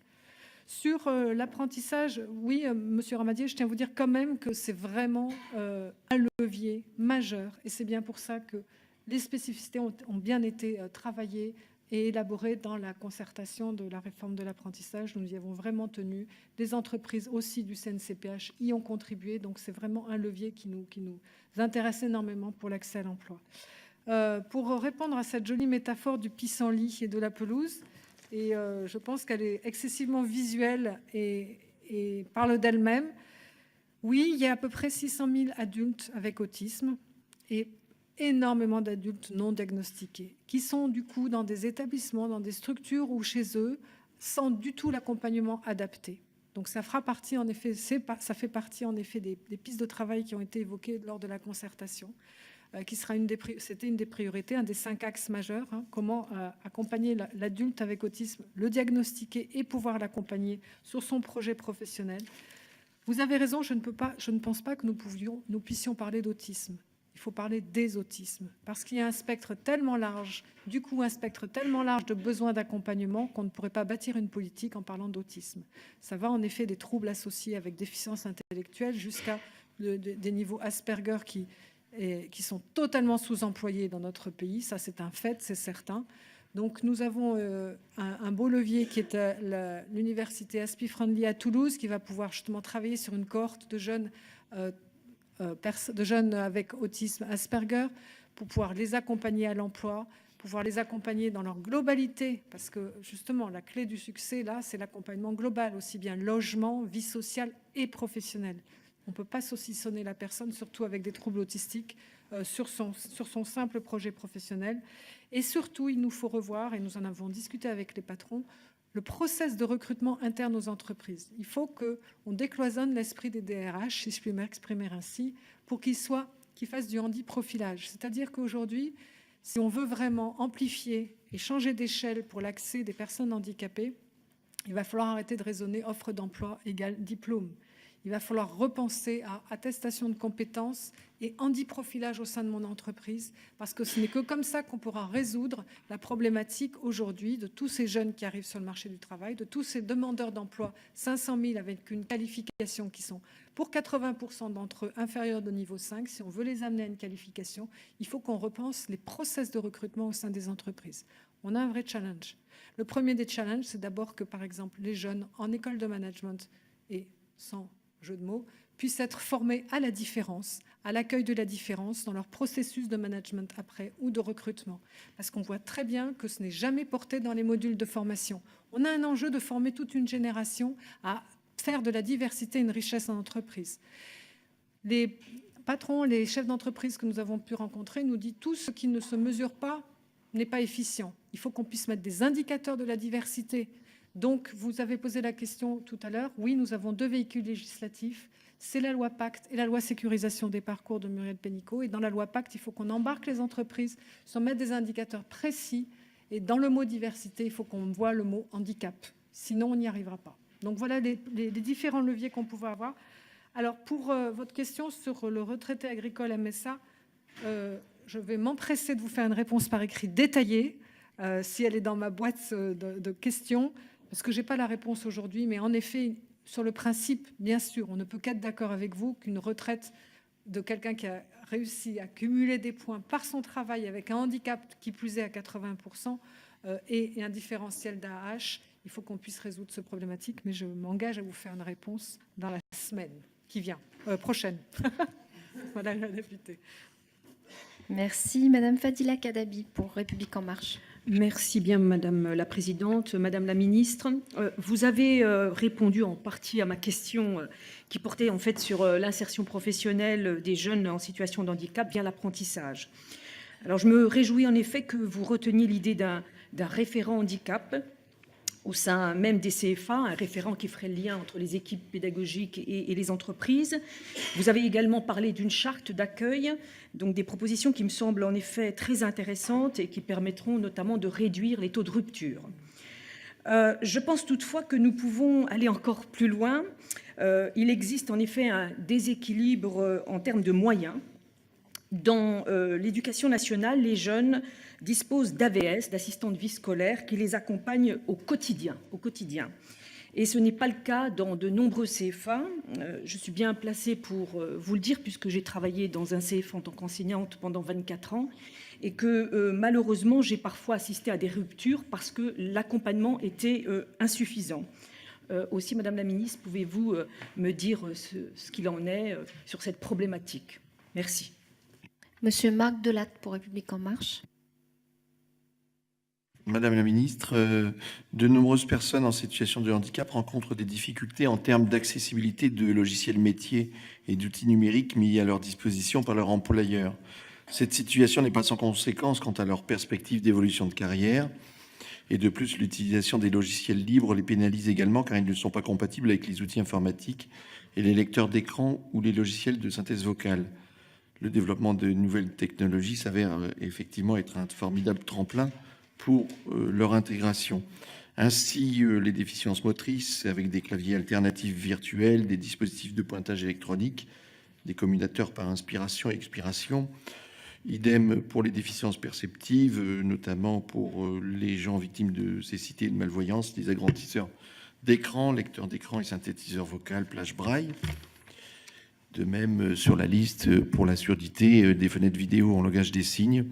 Sur l'apprentissage, oui, Monsieur Ramadier, je tiens à vous dire quand même que c'est vraiment un levier majeur. Et c'est bien pour ça que les spécificités ont bien été travaillées et élaborées dans la concertation de la réforme de l'apprentissage. Nous y avons vraiment tenu. Les entreprises aussi du CNCPH y ont contribué. Donc c'est vraiment un levier qui nous intéresse énormément pour l'accès à l'emploi. Pour répondre à cette jolie métaphore du pissenlit et de la pelouse, et je pense qu'elle est excessivement visuelle et parle d'elle-même. Oui, il y a à peu près 600 000 adultes avec autisme et énormément d'adultes non diagnostiqués qui sont du coup dans des établissements, dans des structures ou chez eux, sans du tout l'accompagnement adapté. Donc ça fera partie, en effet, ça fait partie en effet des pistes de travail qui ont été évoquées lors de la concertation. Qui sera c'était une des priorités, un des 5 axes majeurs, comment accompagner l'adulte avec autisme, le diagnostiquer et pouvoir l'accompagner sur son projet professionnel. Vous avez raison, je ne pense pas que nous puissions parler d'autisme. Il il faut parler des autismes, parce qu'il y a un spectre tellement large, de besoins d'accompagnement qu'on ne pourrait pas bâtir une politique en parlant d'autisme. Ça va en effet des troubles associés avec déficience intellectuelle jusqu'à des niveaux Asperger qui sont totalement sous-employés dans notre pays. Ça, c'est un fait, c'est certain. Donc, nous avons un beau levier qui est l'université Aspi Friendly à Toulouse, qui va pouvoir justement travailler sur une cohorte de jeunes avec autisme Asperger pour pouvoir les accompagner à l'emploi, pouvoir les accompagner dans leur globalité, parce que justement, la clé du succès, là, c'est l'accompagnement global, aussi bien logement, vie sociale et professionnelle. On ne peut pas saucissonner la personne, surtout avec des troubles autistiques, sur son simple projet professionnel. Et surtout, il nous faut revoir, et nous en avons discuté avec les patrons, le process de recrutement interne aux entreprises. Il faut qu'on décloisonne l'esprit des DRH, si je puis m'exprimer ainsi, pour qu'ils fassent du handi-profilage. C'est-à-dire qu'aujourd'hui, si on veut vraiment amplifier et changer d'échelle pour l'accès des personnes handicapées, il va falloir arrêter de raisonner offre d'emploi égale diplôme. Il va falloir repenser à attestation de compétences et handi-profilage au sein de mon entreprise, parce que ce n'est que comme ça qu'on pourra résoudre la problématique aujourd'hui de tous ces jeunes qui arrivent sur le marché du travail, de tous ces demandeurs d'emploi, 500 000 avec une qualification qui sont pour 80% d'entre eux inférieurs de niveau 5. Si on veut les amener à une qualification, il faut qu'on repense les process de recrutement au sein des entreprises. On a un vrai challenge. Le premier des challenges, c'est d'abord que, par exemple, les jeunes en école de management, et sans jeu de mots, puissent être formés à la différence, à l'accueil de la différence dans leur processus de management après ou de recrutement. Parce qu'on voit très bien que ce n'est jamais porté dans les modules de formation. On a un enjeu de former toute une génération à faire de la diversité une richesse en entreprise. Les patrons, les chefs d'entreprise que nous avons pu rencontrer nous disent tout ce qui ne se mesure pas n'est pas efficient. Il faut qu'on puisse mettre des indicateurs de la diversité. Donc, vous avez posé la question tout à l'heure. Oui, nous avons 2 véhicules législatifs. C'est la loi Pacte et la loi sécurisation des parcours de Muriel Pénicaud. Et dans la loi Pacte, il faut qu'on embarque les entreprises sur mettre des indicateurs précis. Et dans le mot diversité, il faut qu'on voit le mot handicap. Sinon, on n'y arrivera pas. Donc, voilà les différents leviers qu'on pouvait avoir. Alors, pour votre question sur le retraité agricole MSA, je vais m'empresser de vous faire une réponse par écrit détaillée, si elle est dans ma boîte de questions, parce que je n'ai pas la réponse aujourd'hui, mais en effet, sur le principe, bien sûr, on ne peut qu'être d'accord avec vous qu'une retraite de quelqu'un qui a réussi à cumuler des points par son travail avec un handicap qui plus est à 80% et un différentiel d'AH, il faut qu'on puisse résoudre ce problématique, mais je m'engage à vous faire une réponse dans la semaine qui vient, prochaine. Madame la députée. Merci. Madame Fadila Kadabi pour République En Marche. Merci bien, Madame la Présidente. Madame la Ministre, vous avez répondu en partie à ma question qui portait en fait sur l'insertion professionnelle des jeunes en situation de handicap via l'apprentissage. Alors, je me réjouis en effet que vous reteniez l'idée d'un référent handicap au sein même des CFA, un référent qui ferait le lien entre les équipes pédagogiques et les entreprises. Vous avez également parlé d'une charte d'accueil, donc des propositions qui me semblent en effet très intéressantes et qui permettront notamment de réduire les taux de rupture. Je pense toutefois que nous pouvons aller encore plus loin. Il existe en effet un déséquilibre en termes de moyens. Dans l'éducation nationale, les jeunes disposent d'AVS, d'assistants de vie scolaire, qui les accompagnent au quotidien. Et ce n'est pas le cas dans de nombreux CFA. Je suis bien placée pour vous le dire, puisque j'ai travaillé dans un CFA en tant qu'enseignante pendant 24 ans, et que malheureusement, j'ai parfois assisté à des ruptures parce que l'accompagnement était insuffisant. Aussi, Madame la Ministre, pouvez-vous me dire ce qu'il en est sur cette problématique? Merci. Monsieur Marc Delatte pour République En Marche. Madame la Ministre, de nombreuses personnes en situation de handicap rencontrent des difficultés en termes d'accessibilité de logiciels métiers et d'outils numériques mis à leur disposition par leur employeur. Cette situation n'est pas sans conséquence quant à leur perspective d'évolution de carrière. Et de plus, l'utilisation des logiciels libres les pénalise également car ils ne sont pas compatibles avec les outils informatiques et les lecteurs d'écran ou les logiciels de synthèse vocale. Le développement de nouvelles technologies s'avère effectivement être un formidable tremplin pour leur intégration. Ainsi, les déficiences motrices avec des claviers alternatifs virtuels, des dispositifs de pointage électronique des commutateurs par inspiration et expiration. Idem pour les déficiences perceptives, notamment pour les gens victimes de cécité et de malvoyance, les agrandisseurs d'écran, lecteurs d'écran et synthétiseurs vocal, plage braille. De même, sur la liste pour la surdité, des fenêtres vidéo en langage des signes.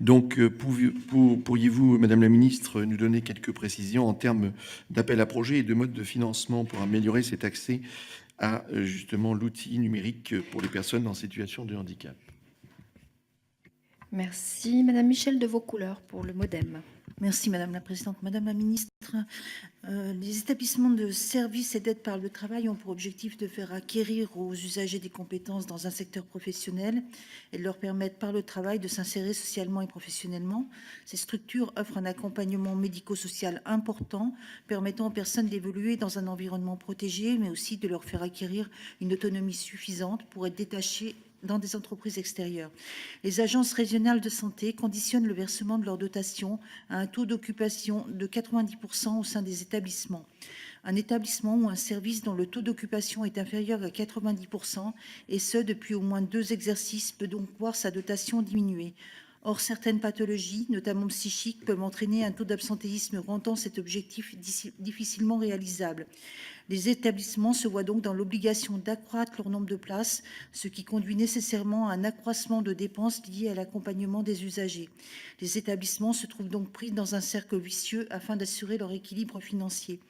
Donc, pourriez-vous, Madame la Ministre, nous donner quelques précisions en termes d'appel à projet et de mode de financement pour améliorer cet accès à justement l'outil numérique pour les personnes en situation de handicap? Merci. Madame Michel de Vaucouleurs pour le MODEM. Merci Madame la Présidente. Madame la Ministre, les établissements de services et d'aide par le travail ont pour objectif de faire acquérir aux usagers des compétences dans un secteur professionnel et de leur permettre par le travail de s'insérer socialement et professionnellement. Ces structures offrent un accompagnement médico-social important, permettant aux personnes d'évoluer dans un environnement protégé, mais aussi de leur faire acquérir une autonomie suffisante pour être détachées dans des entreprises extérieures. Les agences régionales de santé conditionnent le versement de leur dotation à un taux d'occupation de 90% au sein des établissements. Un établissement ou un service dont le taux d'occupation est inférieur à 90%, et ce depuis au moins 2 exercices, peut donc voir sa dotation diminuer. Or, certaines pathologies, notamment psychiques, peuvent entraîner un taux d'absentéisme rendant cet objectif difficilement réalisable. Les établissements se voient donc dans l'obligation d'accroître leur nombre de places, ce qui conduit nécessairement à un accroissement de dépenses liées à l'accompagnement des usagers. Les établissements se trouvent donc pris dans un cercle vicieux afin d'assurer leur équilibre financier.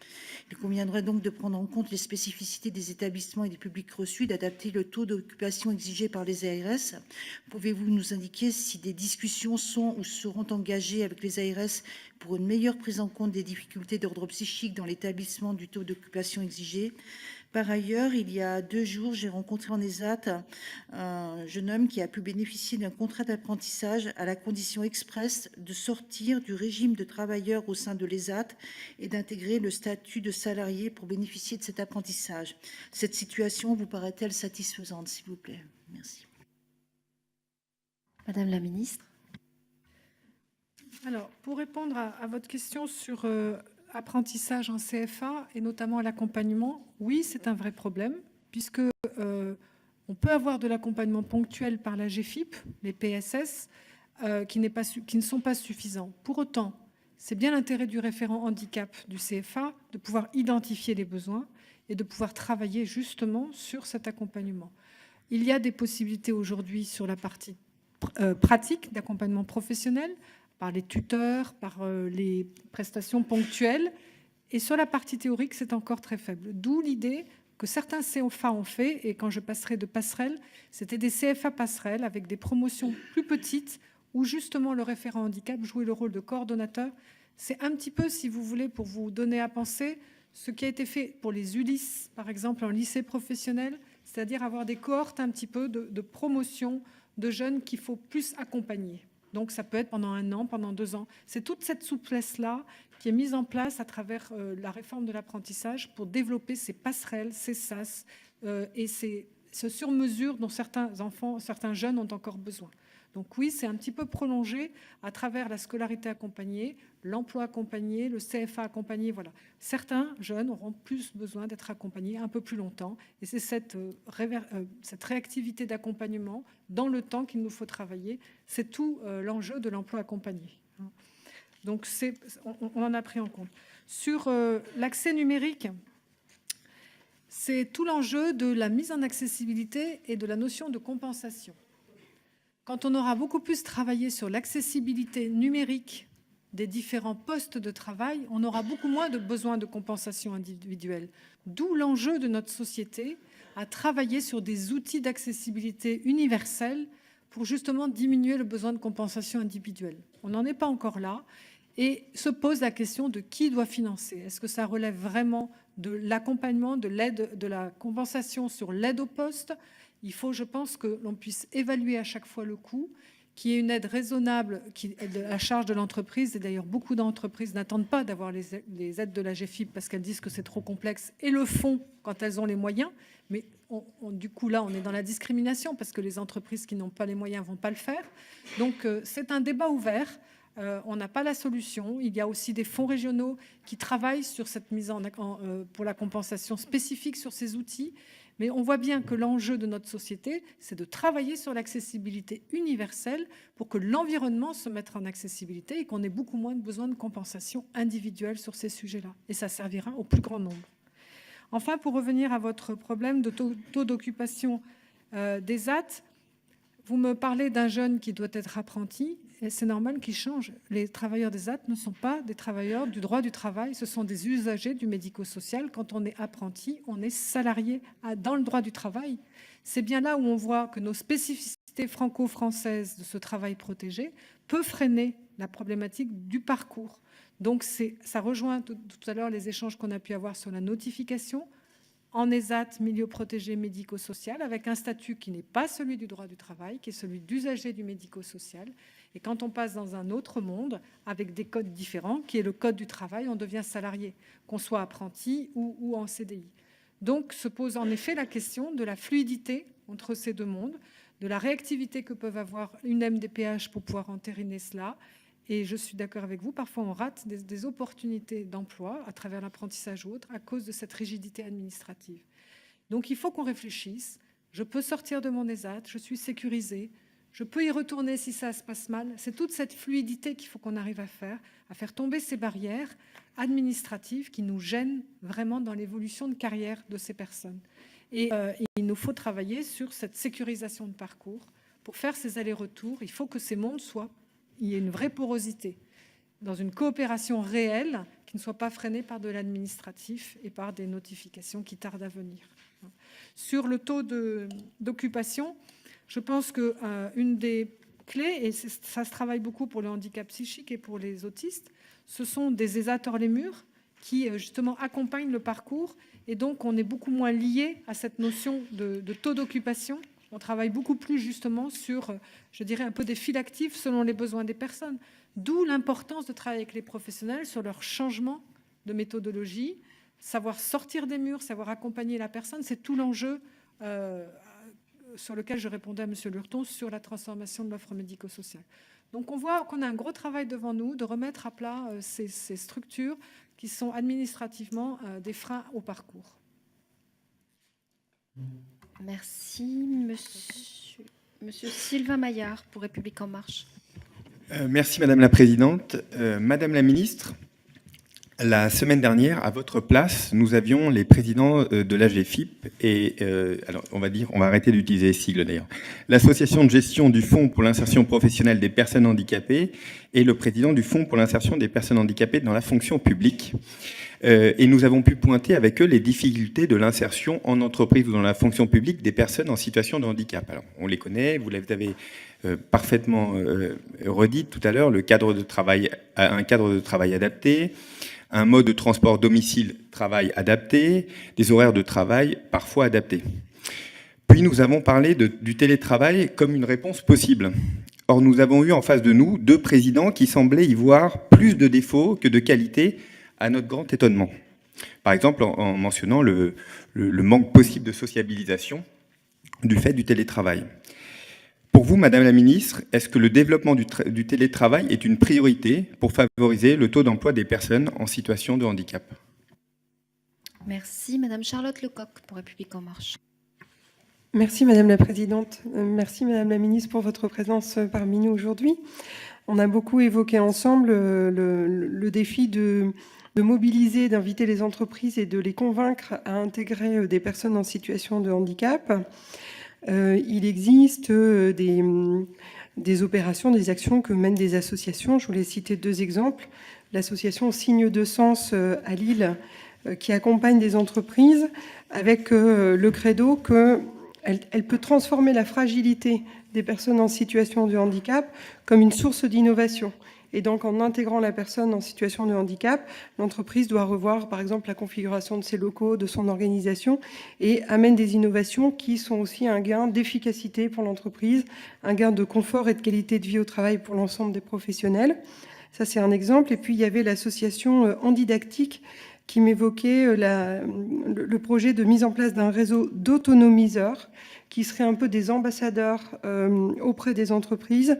Il conviendrait donc de prendre en compte les spécificités des établissements et des publics reçus, d'adapter le taux d'occupation exigé par les ARS. Pouvez-vous nous indiquer si des discussions sont ou seront engagées avec les ARS pour une meilleure prise en compte des difficultés d'ordre psychique dans l'établissement du taux d'occupation exigé? Par ailleurs, il y a 2 jours, j'ai rencontré en ESAT un jeune homme qui a pu bénéficier d'un contrat d'apprentissage à la condition expresse de sortir du régime de travailleur au sein de l'ESAT et d'intégrer le statut de salarié pour bénéficier de cet apprentissage. Cette situation vous paraît-elle satisfaisante, s'il vous plaît? Merci. Madame la Ministre. Alors, pour répondre à votre question sur apprentissage en CFA et notamment l'accompagnement, oui, c'est un vrai problème, puisque on peut avoir de l'accompagnement ponctuel par la GFIP, les PSS, qui ne sont pas suffisants. Pour autant, c'est bien l'intérêt du référent handicap du CFA de pouvoir identifier les besoins et de pouvoir travailler justement sur cet accompagnement. Il y a des possibilités aujourd'hui sur la partie pratique d'accompagnement professionnel, par les tuteurs, par les prestations ponctuelles. Et sur la partie théorique, c'est encore très faible. D'où l'idée que certains CFA ont fait, et quand je passerai de passerelles, c'était des CFA passerelles avec des promotions plus petites où justement le référent handicap jouait le rôle de coordonnateur. C'est un petit peu, si vous voulez, pour vous donner à penser, ce qui a été fait pour les ULIS, par exemple, en lycée professionnel, c'est-à-dire avoir des cohortes un petit peu de promotion de jeunes qu'il faut plus accompagner. Donc, ça peut être pendant 1 an, pendant 2 ans. C'est toute cette souplesse-là qui est mise en place à travers la réforme de l'apprentissage pour développer ces passerelles, ces sas et ce sur-mesure dont certains enfants, certains jeunes ont encore besoin. Donc oui, c'est un petit peu prolongé à travers la scolarité accompagnée, l'emploi accompagné, le CFA accompagné. Voilà. Certains jeunes auront plus besoin d'être accompagnés un peu plus longtemps. Et c'est cette réactivité d'accompagnement dans le temps qu'il nous faut travailler. C'est tout l'enjeu de l'emploi accompagné. Donc on en a pris en compte. Sur l'accès numérique, c'est tout l'enjeu de la mise en accessibilité et de la notion de compensation. Quand on aura beaucoup plus travaillé sur l'accessibilité numérique des différents postes de travail, on aura beaucoup moins de besoin de compensation individuelle. D'où l'enjeu de notre société à travailler sur des outils d'accessibilité universels pour justement diminuer le besoin de compensation individuelle. On n'en est pas encore là et se pose la question de qui doit financer. Est-ce que ça relève vraiment de l'accompagnement, de l'aide, de la compensation sur l'aide au poste ? Il faut, je pense, que l'on puisse évaluer à chaque fois le coût, qu'il y ait une aide raisonnable qui est à la charge de l'entreprise. Et d'ailleurs, beaucoup d'entreprises n'attendent pas d'avoir les aides de la GFIP parce qu'elles disent que c'est trop complexe et le font quand elles ont les moyens. Mais du coup, là, on est dans la discrimination parce que les entreprises qui n'ont pas les moyens ne vont pas le faire. Donc, c'est un débat ouvert. On n'a pas la solution. Il y a aussi des fonds régionaux qui travaillent sur cette mise pour la compensation spécifique sur ces outils. Mais on voit bien que l'enjeu de notre société, c'est de travailler sur l'accessibilité universelle pour que l'environnement se mette en accessibilité et qu'on ait beaucoup moins besoin de compensation individuelle sur ces sujets-là. Et ça servira au plus grand nombre. Enfin, pour revenir à votre problème de taux d'occupation des ZAT, vous me parlez d'un jeune qui doit être apprenti, et c'est normal qu'il change. Les travailleurs des ZAT ne sont pas des travailleurs du droit du travail, ce sont des usagers du médico-social. Quand on est apprenti, on est salarié dans le droit du travail. C'est bien là où on voit que nos spécificités franco-françaises de ce travail protégé peuvent freiner la problématique du parcours. Donc ça rejoint tout à l'heure les échanges qu'on a pu avoir sur la notification en ESAT, milieu protégé médico-social, avec un statut qui n'est pas celui du droit du travail, qui est celui d'usager du médico-social. Et quand on passe dans un autre monde, avec des codes différents, qui est le code du travail, on devient salarié, qu'on soit apprenti ou en CDI. Donc se pose en effet la question de la fluidité entre ces deux mondes, de la réactivité que peuvent avoir une MDPH pour pouvoir entériner cela. Et je suis d'accord avec vous, parfois on rate des opportunités d'emploi à travers l'apprentissage ou autre à cause de cette rigidité administrative. Donc il faut qu'on réfléchisse. Je peux sortir de mon ESAT, je suis sécurisée, je peux y retourner si ça se passe mal. C'est toute cette fluidité qu'il faut qu'on arrive à faire tomber ces barrières administratives qui nous gênent vraiment dans l'évolution de carrière de ces personnes. Et il nous faut travailler sur cette sécurisation de parcours. Pour faire ces allers-retours, il faut que ces mondes il y ait une vraie porosité, dans une coopération réelle qui ne soit pas freinée par de l'administratif et par des notifications qui tardent à venir. Sur le taux d'occupation, je pense qu'une des clés, et ça se travaille beaucoup pour le handicap psychique et pour les autistes, ce sont des ESAT hors les murs qui justement accompagnent le parcours, et donc on est beaucoup moins lié à cette notion de taux d'occupation. On travaille beaucoup plus justement sur, je dirais, un peu des fils actifs selon les besoins des personnes. D'où l'importance de travailler avec les professionnels sur leur changement de méthodologie, savoir sortir des murs, savoir accompagner la personne. C'est tout l'enjeu sur lequel je répondais à M. Lurton sur la transformation de l'offre médico-sociale. Donc on voit qu'on a un gros travail devant nous de remettre à plat ces structures qui sont administrativement des freins au parcours. Merci. Monsieur Sylvain Maillard, pour République En Marche. Merci Madame la Présidente. Madame la Ministre, la semaine dernière, à votre place, nous avions les présidents de l'AGFIP et, alors on va arrêter d'utiliser les sigles d'ailleurs, l'Association de gestion du Fonds pour l'insertion professionnelle des personnes handicapées et le président du Fonds pour l'insertion des personnes handicapées dans la fonction publique. Et nous avons pu pointer avec eux les difficultés de l'insertion en entreprise ou dans la fonction publique des personnes en situation de handicap. Alors, on les connaît, vous l'avez parfaitement redit tout à l'heure, un cadre de travail adapté, un mode de transport domicile-travail adapté, des horaires de travail parfois adaptés. Puis nous avons parlé du télétravail comme une réponse possible. Or, nous avons eu en face de nous 2 présidents qui semblaient y voir plus de défauts que de qualités, à notre grand étonnement. Par exemple, en mentionnant le manque possible de sociabilisation du fait du télétravail. Pour vous, Madame la Ministre, est-ce que le développement du télétravail est une priorité pour favoriser le taux d'emploi des personnes en situation de handicap? Merci. Madame Charlotte Lecoq, pour République En Marche. Merci Madame la Présidente. Merci Madame la Ministre pour votre présence parmi nous aujourd'hui. On a beaucoup évoqué ensemble le défi de mobiliser, d'inviter les entreprises et de les convaincre à intégrer des personnes en situation de handicap. Il existe des opérations, des actions que mènent des associations. Je voulais citer 2 exemples. L'association Signe de Sens à Lille, qui accompagne des entreprises avec le credo qu'elle peut transformer la fragilité des personnes en situation de handicap comme une source d'innovation. Et donc, en intégrant la personne en situation de handicap, l'entreprise doit revoir, par exemple, la configuration de ses locaux, de son organisation, et amène des innovations qui sont aussi un gain d'efficacité pour l'entreprise, un gain de confort et de qualité de vie au travail pour l'ensemble des professionnels. Ça, c'est un exemple. Et puis, il y avait l'association Handidactique qui m'évoquait le projet de mise en place d'un réseau d'autonomiseurs qui seraient un peu des ambassadeurs auprès des entreprises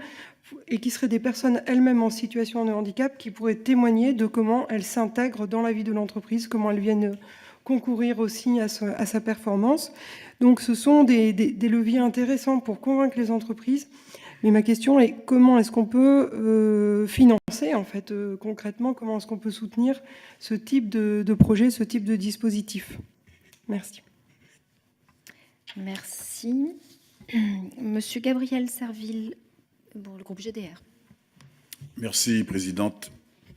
et qui seraient des personnes elles-mêmes en situation de handicap qui pourraient témoigner de comment elles s'intègrent dans la vie de l'entreprise, comment elles viennent concourir aussi à sa performance. Donc ce sont des leviers intéressants pour convaincre les entreprises. Mais ma question est comment est-ce qu'on peut financer, en fait, concrètement, comment est-ce qu'on peut soutenir ce type de projet, ce type de dispositif? Merci. Merci. Monsieur Gabriel Serville, pour le groupe GDR. Merci, Présidente.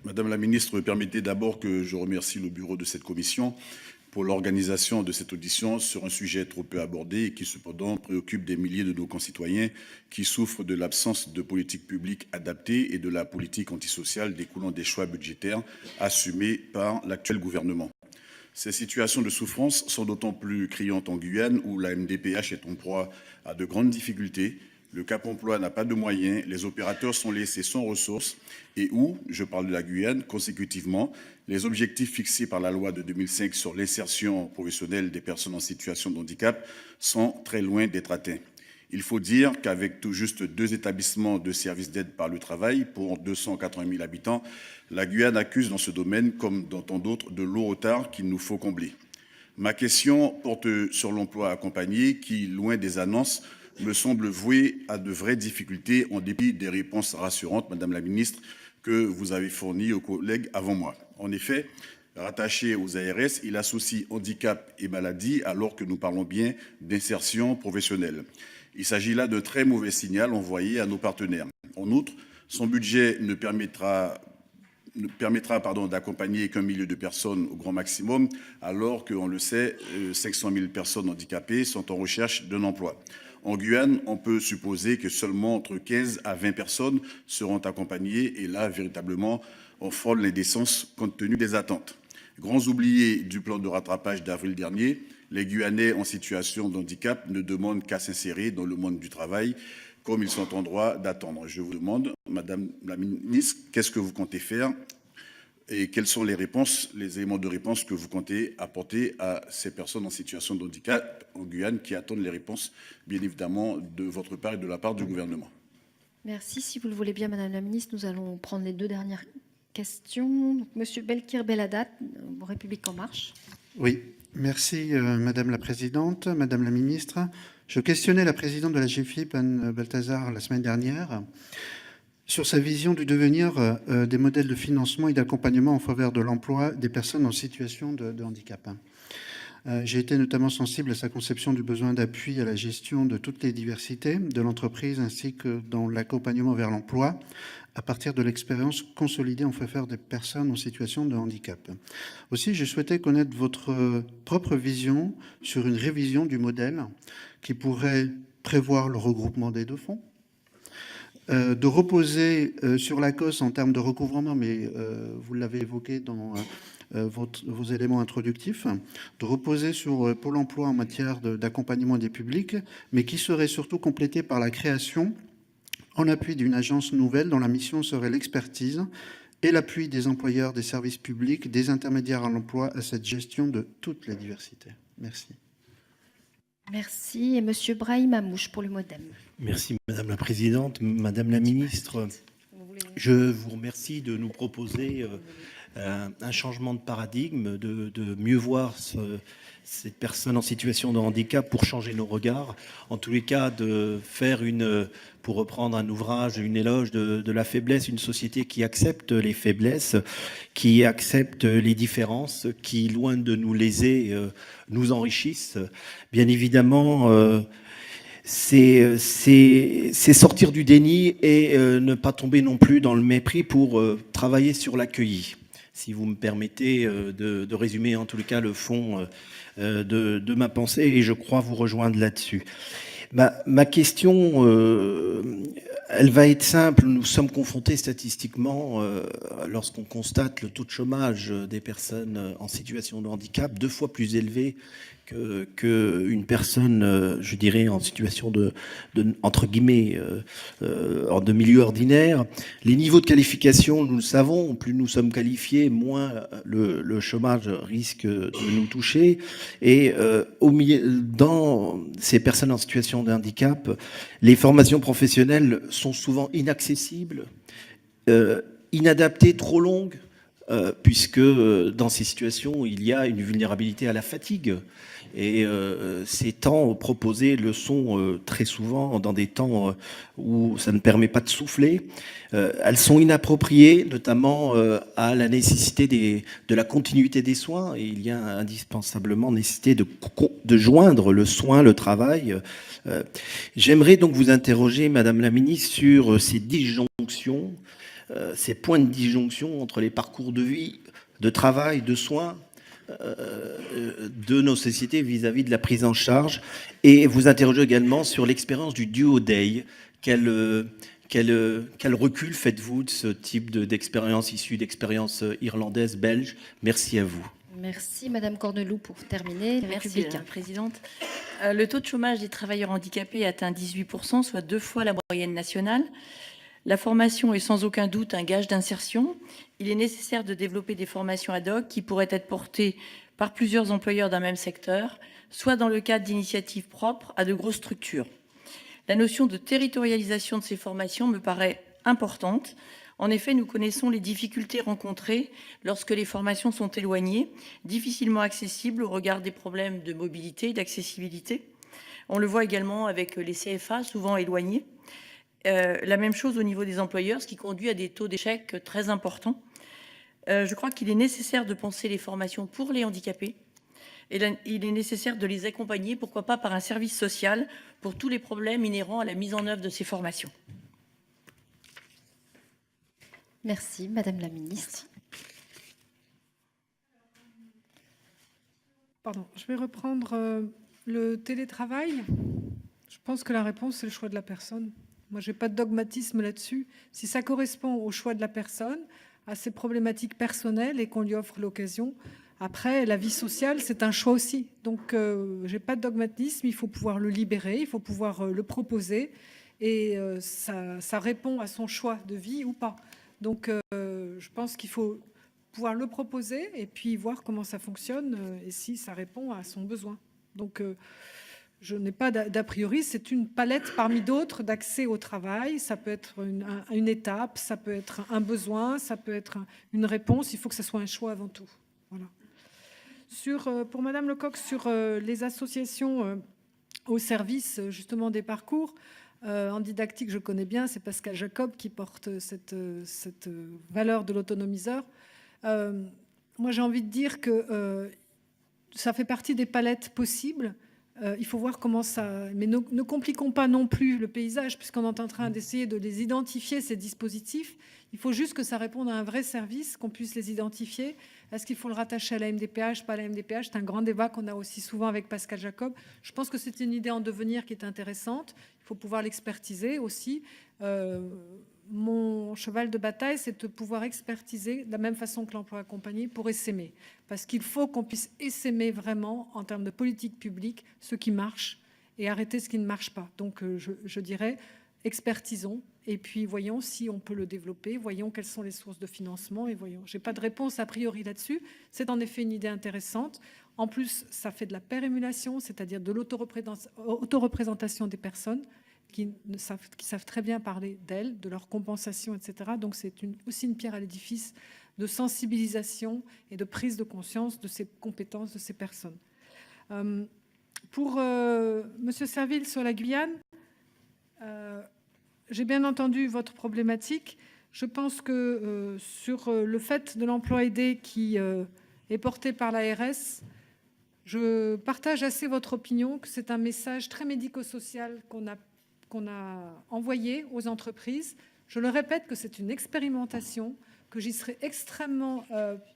Madame la Ministre, permettez d'abord que je remercie le bureau de cette commission pour l'organisation de cette audition sur un sujet trop peu abordé et qui cependant préoccupe des milliers de nos concitoyens qui souffrent de l'absence de politique publique adaptée et de la politique antisociale découlant des choix budgétaires assumés par l'actuel gouvernement. Ces situations de souffrance sont d'autant plus criantes en Guyane où la MDPH est en proie à de grandes difficultés. Le Cap Emploi n'a pas de moyens, les opérateurs sont laissés sans ressources et où, je parle de la Guyane, consécutivement, les objectifs fixés par la loi de 2005 sur l'insertion professionnelle des personnes en situation de handicap sont très loin d'être atteints. Il faut dire qu'avec tout juste 2 établissements de services d'aide par le travail pour 280 000 habitants, la Guyane accuse dans ce domaine, comme dans tant d'autres, de lourds retards qu'il nous faut combler. Ma question porte sur l'emploi accompagné qui, loin des annonces, me semble voué à de vraies difficultés en dépit des réponses rassurantes, Madame la Ministre, que vous avez fournies aux collègues avant moi. En effet, rattaché aux ARS, il associe handicap et maladie alors que nous parlons bien d'insertion professionnelle. Il s'agit là de très mauvais signal envoyé à nos partenaires. En outre, son budget ne permettra d'accompagner qu'un millier de personnes au grand maximum, alors qu'on le sait, 500 000 personnes handicapées sont en recherche d'un emploi. En Guyane, on peut supposer que seulement entre 15 à 20 personnes seront accompagnées et là, véritablement, on frôle l'indécence compte tenu des attentes. Grands oubliés du plan de rattrapage d'avril dernier, les Guyanais en situation de handicap ne demandent qu'à s'insérer dans le monde du travail comme ils sont en droit d'attendre. Je vous demande, Madame la Ministre, qu'est-ce que vous comptez faire et quelles sont les réponses, les éléments de réponse que vous comptez apporter à ces personnes en situation de handicap en Guyane qui attendent les réponses, bien évidemment, de votre part et de la part du gouvernement. Merci. Si vous le voulez bien, Madame la Ministre, nous allons prendre les 2 dernières questions. Donc, Monsieur Belkir Beladat, République En Marche. Oui, merci Madame la Présidente, Madame la Ministre. Je questionnais la présidente de la GFIP, Anne Balthazar, la semaine dernière, sur sa vision du devenir des modèles de financement et d'accompagnement en faveur de l'emploi des personnes en situation de handicap. J'ai été notamment sensible à sa conception du besoin d'appui à la gestion de toutes les diversités de l'entreprise ainsi que dans l'accompagnement vers l'emploi à partir de l'expérience consolidée en faveur des personnes en situation de handicap. Aussi, je souhaitais connaître votre propre vision sur une révision du modèle qui pourrait prévoir le regroupement des 2 fonds, de reposer sur l'ACOS en termes de recouvrement, mais vous l'avez évoqué dans vos éléments introductifs, de reposer sur Pôle emploi en matière d'accompagnement des publics, mais qui serait surtout complété par la création, en appui d'une agence nouvelle dont la mission serait l'expertise et l'appui des employeurs des services publics, des intermédiaires à l'emploi à cette gestion de toutes les diversités. Merci. Merci. Et Monsieur Brahim Amouche pour le MoDem. Merci Madame la Présidente. Madame la Ministre, je vous remercie de nous proposer un changement de paradigme, de mieux voir cette personne en situation de handicap pour changer nos regards. En tous les cas, de faire pour reprendre un ouvrage, une éloge de la faiblesse, une société qui accepte les faiblesses, qui accepte les différences, qui, loin de nous léser, nous enrichissent. Bien évidemment, c'est sortir du déni et ne pas tomber non plus dans le mépris pour travailler sur l'accueilli. Si vous me permettez de résumer en tous les cas le fond de ma pensée, et je crois vous rejoindre là-dessus. Ma question, elle va être simple. Nous sommes confrontés statistiquement, lorsqu'on constate le taux de chômage des personnes en situation de handicap, 2 fois plus élevé qu'une personne, je dirais, en situation entre guillemets, de milieu ordinaire. Les niveaux de qualification, nous le savons, plus nous sommes qualifiés, moins le chômage risque de nous toucher. Et dans ces personnes en situation de handicap, les formations professionnelles sont souvent inaccessibles, inadaptées, trop longues, puisque dans ces situations, il y a une vulnérabilité à la fatigue. Et ces temps proposés le sont très souvent dans des temps où ça ne permet pas de souffler. Elles sont inappropriées, notamment à la nécessité de la continuité des soins. Et il y a indispensablement nécessité de joindre le soin, le travail. J'aimerais donc vous interroger, Madame la Ministre, sur ces disjonctions, ces points de disjonction entre les parcours de vie, de travail, de soins, de nos sociétés vis-à-vis de la prise en charge, et vous interroger également sur l'expérience du Duo Day. Quel recul faites-vous de ce type d'expérience issue d'expériences irlandaises, belges? Merci à vous. Merci Madame Corneloup pour terminer. Merci Républicain. Madame la Présidente. Le taux de chômage des travailleurs handicapés atteint 18%, soit 2 fois la moyenne nationale. La formation est sans aucun doute un gage d'insertion. Il est nécessaire de développer des formations ad hoc qui pourraient être portées par plusieurs employeurs d'un même secteur, soit dans le cadre d'initiatives propres à de grosses structures. La notion de territorialisation de ces formations me paraît importante. En effet, nous connaissons les difficultés rencontrées lorsque les formations sont éloignées, difficilement accessibles au regard des problèmes de mobilité et d'accessibilité. On le voit également avec les CFA, souvent éloignés. La même chose au niveau des employeurs, ce qui conduit à des taux d'échec très importants. Je crois qu'il est nécessaire de penser les formations pour les handicapés. Et là, il est nécessaire de les accompagner, pourquoi pas par un service social, pour tous les problèmes inhérents à la mise en œuvre de ces formations. Merci Madame la Ministre. Pardon, je vais reprendre le télétravail. Je pense que la réponse, c'est le choix de la personne. Moi, je n'ai pas de dogmatisme là-dessus. Si ça correspond au choix de la personne, à ses problématiques personnelles et qu'on lui offre l'occasion, après, la vie sociale, c'est un choix aussi. Donc, je n'ai pas de dogmatisme. Il faut pouvoir le libérer, il faut pouvoir le proposer. Et ça répond à son choix de vie ou pas. Donc, je pense qu'il faut pouvoir le proposer et puis voir comment ça fonctionne et si ça répond à son besoin. Donc, je n'ai pas d'a priori, c'est une palette parmi d'autres d'accès au travail. Ça peut être une étape, ça peut être un besoin, ça peut être une réponse. Il faut que ce soit un choix avant tout. Voilà. Pour Madame Lecoq, sur les associations au service justement des parcours, en didactique, je connais bien, c'est Pascal Jacob qui porte cette valeur de l'autonomiseur. Moi, j'ai envie de dire que ça fait partie des palettes possibles. Il faut voir comment ça... Mais ne compliquons pas non plus le paysage, puisqu'on est en train d'essayer de les identifier, ces dispositifs. Il faut juste que ça réponde à un vrai service, qu'on puisse les identifier. Est-ce qu'il faut le rattacher à la MDPH, pas à la MDPH? C'est un grand débat qu'on a aussi souvent avec Pascal Jacob. Je pense que c'est une idée en devenir qui est intéressante. Il faut pouvoir l'expertiser aussi. Mon cheval de bataille, c'est de pouvoir expertiser de la même façon que l'emploi accompagné pour essaimer. Parce qu'il faut qu'on puisse essaimer vraiment, en termes de politique publique, ce qui marche et arrêter ce qui ne marche pas. Donc, je dirais, expertisons et puis voyons si on peut le développer, voyons quelles sont les sources de financement et voyons. Je n'ai pas de réponse a priori là-dessus. C'est en effet une idée intéressante. En plus, ça fait de la pérémulation, c'est-à-dire de l'autoreprésentation des personnes qui savent très bien parler d'elles, de leur compensation, etc. Donc c'est aussi une pierre à l'édifice de sensibilisation et de prise de conscience de ces compétences de ces personnes. Pour Monsieur Serville sur la Guyane, j'ai bien entendu votre problématique. Je pense que sur le fait de l'emploi aidé qui est porté par l'ARS, je partage assez votre opinion que c'est un message très médico-social qu'on a envoyé aux entreprises. Je le répète que c'est une expérimentation, que j'y serai extrêmement,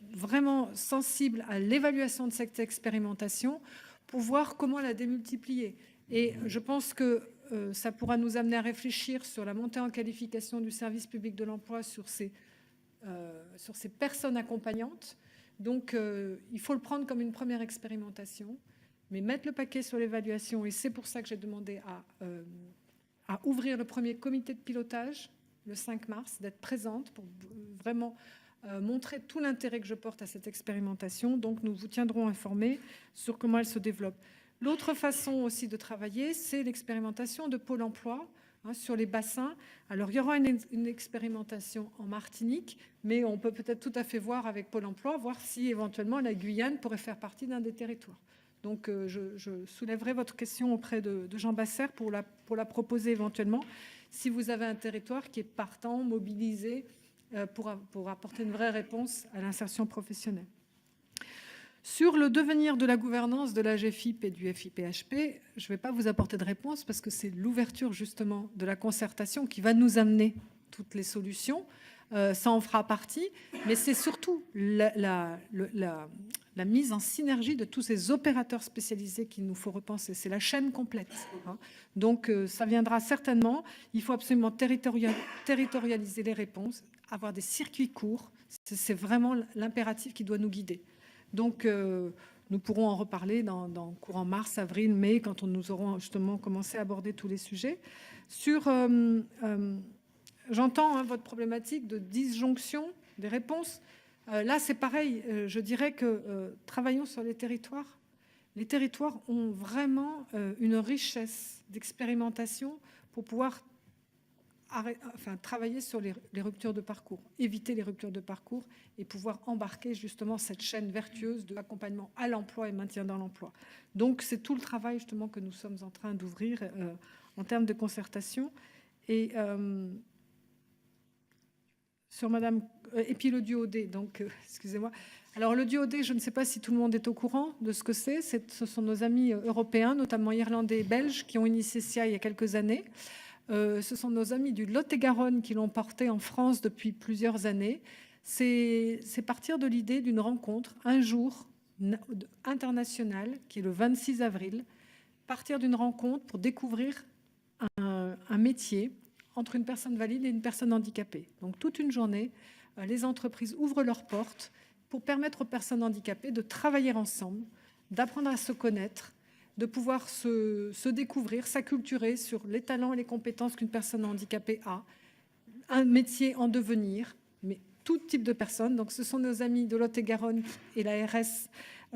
vraiment sensible à l'évaluation de cette expérimentation pour voir comment la démultiplier. Et je pense que ça pourra nous amener à réfléchir sur la montée en qualification du service public de l'emploi sur ces personnes accompagnantes. Donc, il faut le prendre comme une première expérimentation, mais mettre le paquet sur l'évaluation. Et c'est pour ça que j'ai demandé à ouvrir le premier comité de pilotage le 5 mars, d'être présente pour vraiment montrer tout l'intérêt que je porte à cette expérimentation. Donc, nous vous tiendrons informés sur comment elle se développe. L'autre façon aussi de travailler, c'est l'expérimentation de Pôle emploi. sur les bassins. Alors, il y aura une expérimentation en Martinique, mais on peut peut-être tout à fait voir avec Pôle emploi, voir si éventuellement la Guyane pourrait faire partie d'un des territoires. Donc, je soulèverai votre question auprès de Jean Bassère pour la proposer éventuellement, si vous avez un territoire qui est partant, mobilisé, pour apporter une vraie réponse à l'insertion professionnelle. Sur le devenir de la gouvernance de la GFIP et du FIPHP, je ne vais pas vous apporter de réponse parce que c'est l'ouverture justement de la concertation qui va nous amener toutes les solutions. Ça en fera partie, mais c'est surtout la mise en synergie de tous ces opérateurs spécialisés qu'il nous faut repenser. C'est la chaîne complète. Donc ça viendra certainement. Il faut absolument territorialiser les réponses, avoir des circuits courts. C'est vraiment l'impératif qui doit nous guider. Donc, nous pourrons en reparler dans courant mars, avril, mai, quand nous aurons justement commencé à aborder tous les sujets. J'entends votre problématique de disjonction des réponses. Là, c'est pareil. Je dirais que travaillons sur les territoires. Les territoires ont vraiment une richesse d'expérimentation pour pouvoir travailler sur les ruptures de parcours, éviter les ruptures de parcours et pouvoir embarquer justement cette chaîne vertueuse de l'accompagnement à l'emploi et maintien dans l'emploi. Donc, c'est tout le travail justement que nous sommes en train d'ouvrir en termes de concertation. Et sur Madame... et puis le duodé, donc excusez-moi. Alors le duodé, je ne sais pas si tout le monde est au courant de ce que c'est. Ce sont nos amis européens, notamment irlandais et belges, qui ont initié ça il y a quelques années. Ce sont nos amis du Lot-et-Garonne qui l'ont porté en France depuis plusieurs années. C'est partir de l'idée d'une rencontre, un jour international, qui est le 26 avril, partir d'une rencontre pour découvrir un métier entre une personne valide et une personne handicapée. Donc toute une journée, les entreprises ouvrent leurs portes pour permettre aux personnes handicapées de travailler ensemble, d'apprendre à se connaître, de pouvoir se découvrir, s'acculturer sur les talents et les compétences qu'une personne handicapée a, un métier en devenir, mais tout type de personnes. Donc ce sont nos amis de Lot-et-Garonne et l'ARS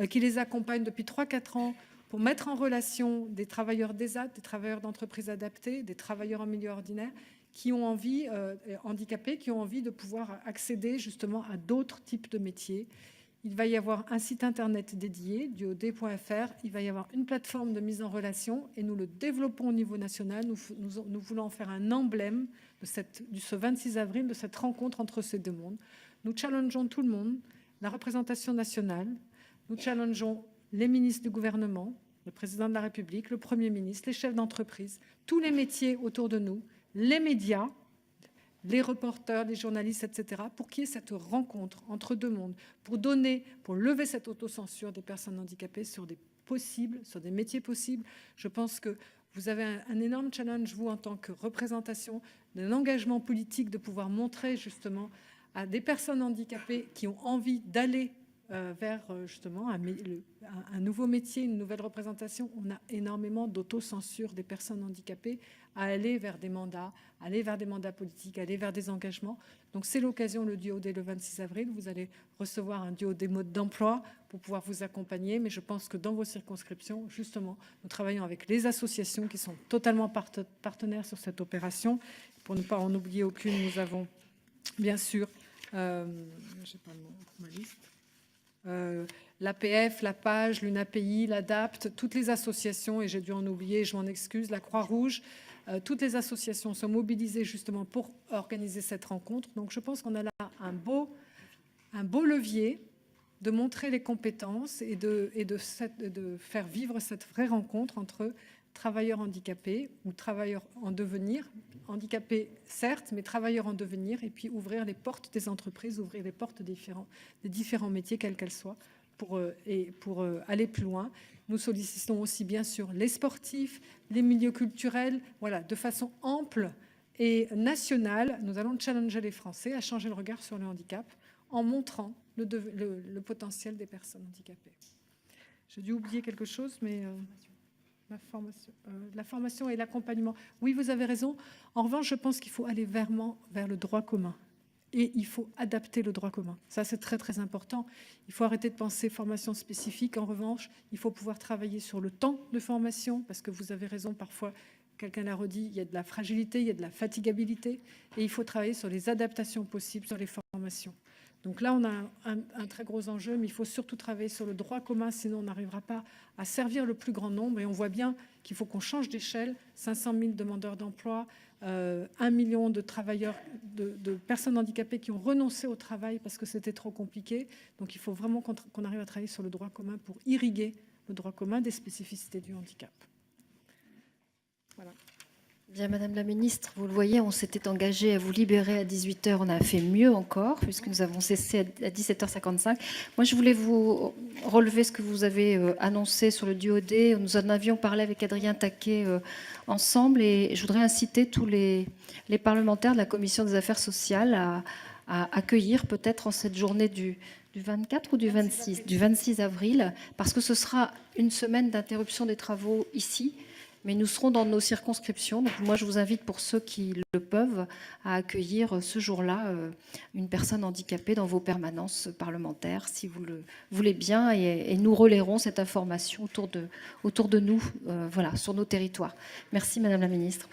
qui les accompagnent depuis 3-4 ans pour mettre en relation des travailleurs d'ESAT, des travailleurs d'entreprises adaptées, des travailleurs en milieu ordinaire, qui ont envie, handicapés, qui ont envie de pouvoir accéder justement à d'autres types de métiers. Il va y avoir un site internet dédié, duodé.fr. Il va y avoir une plateforme de mise en relation et nous le développons au niveau national. Nous voulons en faire un emblème de ce 26 avril, de cette rencontre entre ces deux mondes. Nous challengeons tout le monde, la représentation nationale. Nous challengeons les ministres du gouvernement, le président de la République, le Premier ministre, les chefs d'entreprise, tous les métiers autour de nous, les médias, les reporters, les journalistes, etc., pour qu'il y ait cette rencontre entre deux mondes, pour lever cette autocensure des personnes handicapées sur des métiers possibles. Je pense que vous avez un énorme challenge, vous, en tant que représentation d'un engagement politique, de pouvoir montrer justement à des personnes handicapées qui ont envie d'aller vers justement un nouveau métier, une nouvelle représentation. On a énormément d'autocensure des personnes handicapées à aller vers des mandats, politiques, aller vers des engagements. Donc c'est l'occasion, le duodé le 26 avril. Vous allez recevoir un duodé mode d'emploi pour pouvoir vous accompagner. Mais je pense que dans vos circonscriptions, justement, nous travaillons avec les associations qui sont totalement partenaires sur cette opération. Pour ne pas en oublier aucune, nous avons bien sûr, je n'ai pas le mot pour ma liste, l'APF, la PAGE, l'UNAPI, l'ADAPT, toutes les associations, et j'ai dû en oublier, je m'en excuse, la Croix-Rouge, toutes les associations sont mobilisées justement pour organiser cette rencontre. Donc je pense qu'on a là un beau levier de montrer les compétences et de faire vivre cette vraie rencontre entre travailleurs handicapés ou travailleurs en devenir, handicapés certes, mais travailleurs en devenir, et puis ouvrir les portes des entreprises, ouvrir les portes des différents métiers, quels qu'elles soient, pour aller plus loin. Nous sollicitons aussi bien sûr les sportifs, les milieux culturels, voilà, de façon ample et nationale. Nous allons challenger les Français à changer le regard sur le handicap en montrant le potentiel des personnes handicapées. J'ai dû oublier quelque chose, mais... la formation et l'accompagnement. Oui, vous avez raison. En revanche, je pense qu'il faut aller vers le droit commun. Et il faut adapter le droit commun. Ça, c'est très, très important. Il faut arrêter de penser formation spécifique. En revanche, il faut pouvoir travailler sur le temps de formation, parce que vous avez raison, parfois, quelqu'un l'a redit, il y a de la fragilité, il y a de la fatigabilité, et il faut travailler sur les adaptations possibles, sur les formations. Donc là, on a un très gros enjeu, mais il faut surtout travailler sur le droit commun, sinon on n'arrivera pas à servir le plus grand nombre. Et on voit bien qu'il faut qu'on change d'échelle. 500 000 demandeurs d'emploi, 1 million de travailleurs, de personnes handicapées qui ont renoncé au travail parce que c'était trop compliqué. Donc il faut vraiment qu'on arrive à travailler sur le droit commun pour irriguer le droit commun des spécificités du handicap. Voilà. Bien, Madame la Ministre, vous le voyez, on s'était engagé à vous libérer à 18h. On a fait mieux encore, puisque nous avons cessé à 17h55. Moi, je voulais vous relever ce que vous avez annoncé sur le DUOD. Nous en avions parlé avec Adrien Taquet ensemble, et je voudrais inciter tous les parlementaires de la Commission des affaires sociales à accueillir peut-être en cette journée du 24 ou du 26 avril, parce que ce sera une semaine d'interruption des travaux ici. Mais nous serons dans nos circonscriptions. Donc moi, je vous invite, pour ceux qui le peuvent, à accueillir ce jour-là une personne handicapée dans vos permanences parlementaires, si vous le voulez bien. Et nous relayerons cette information autour de nous, voilà, sur nos territoires. Merci, Madame la Ministre.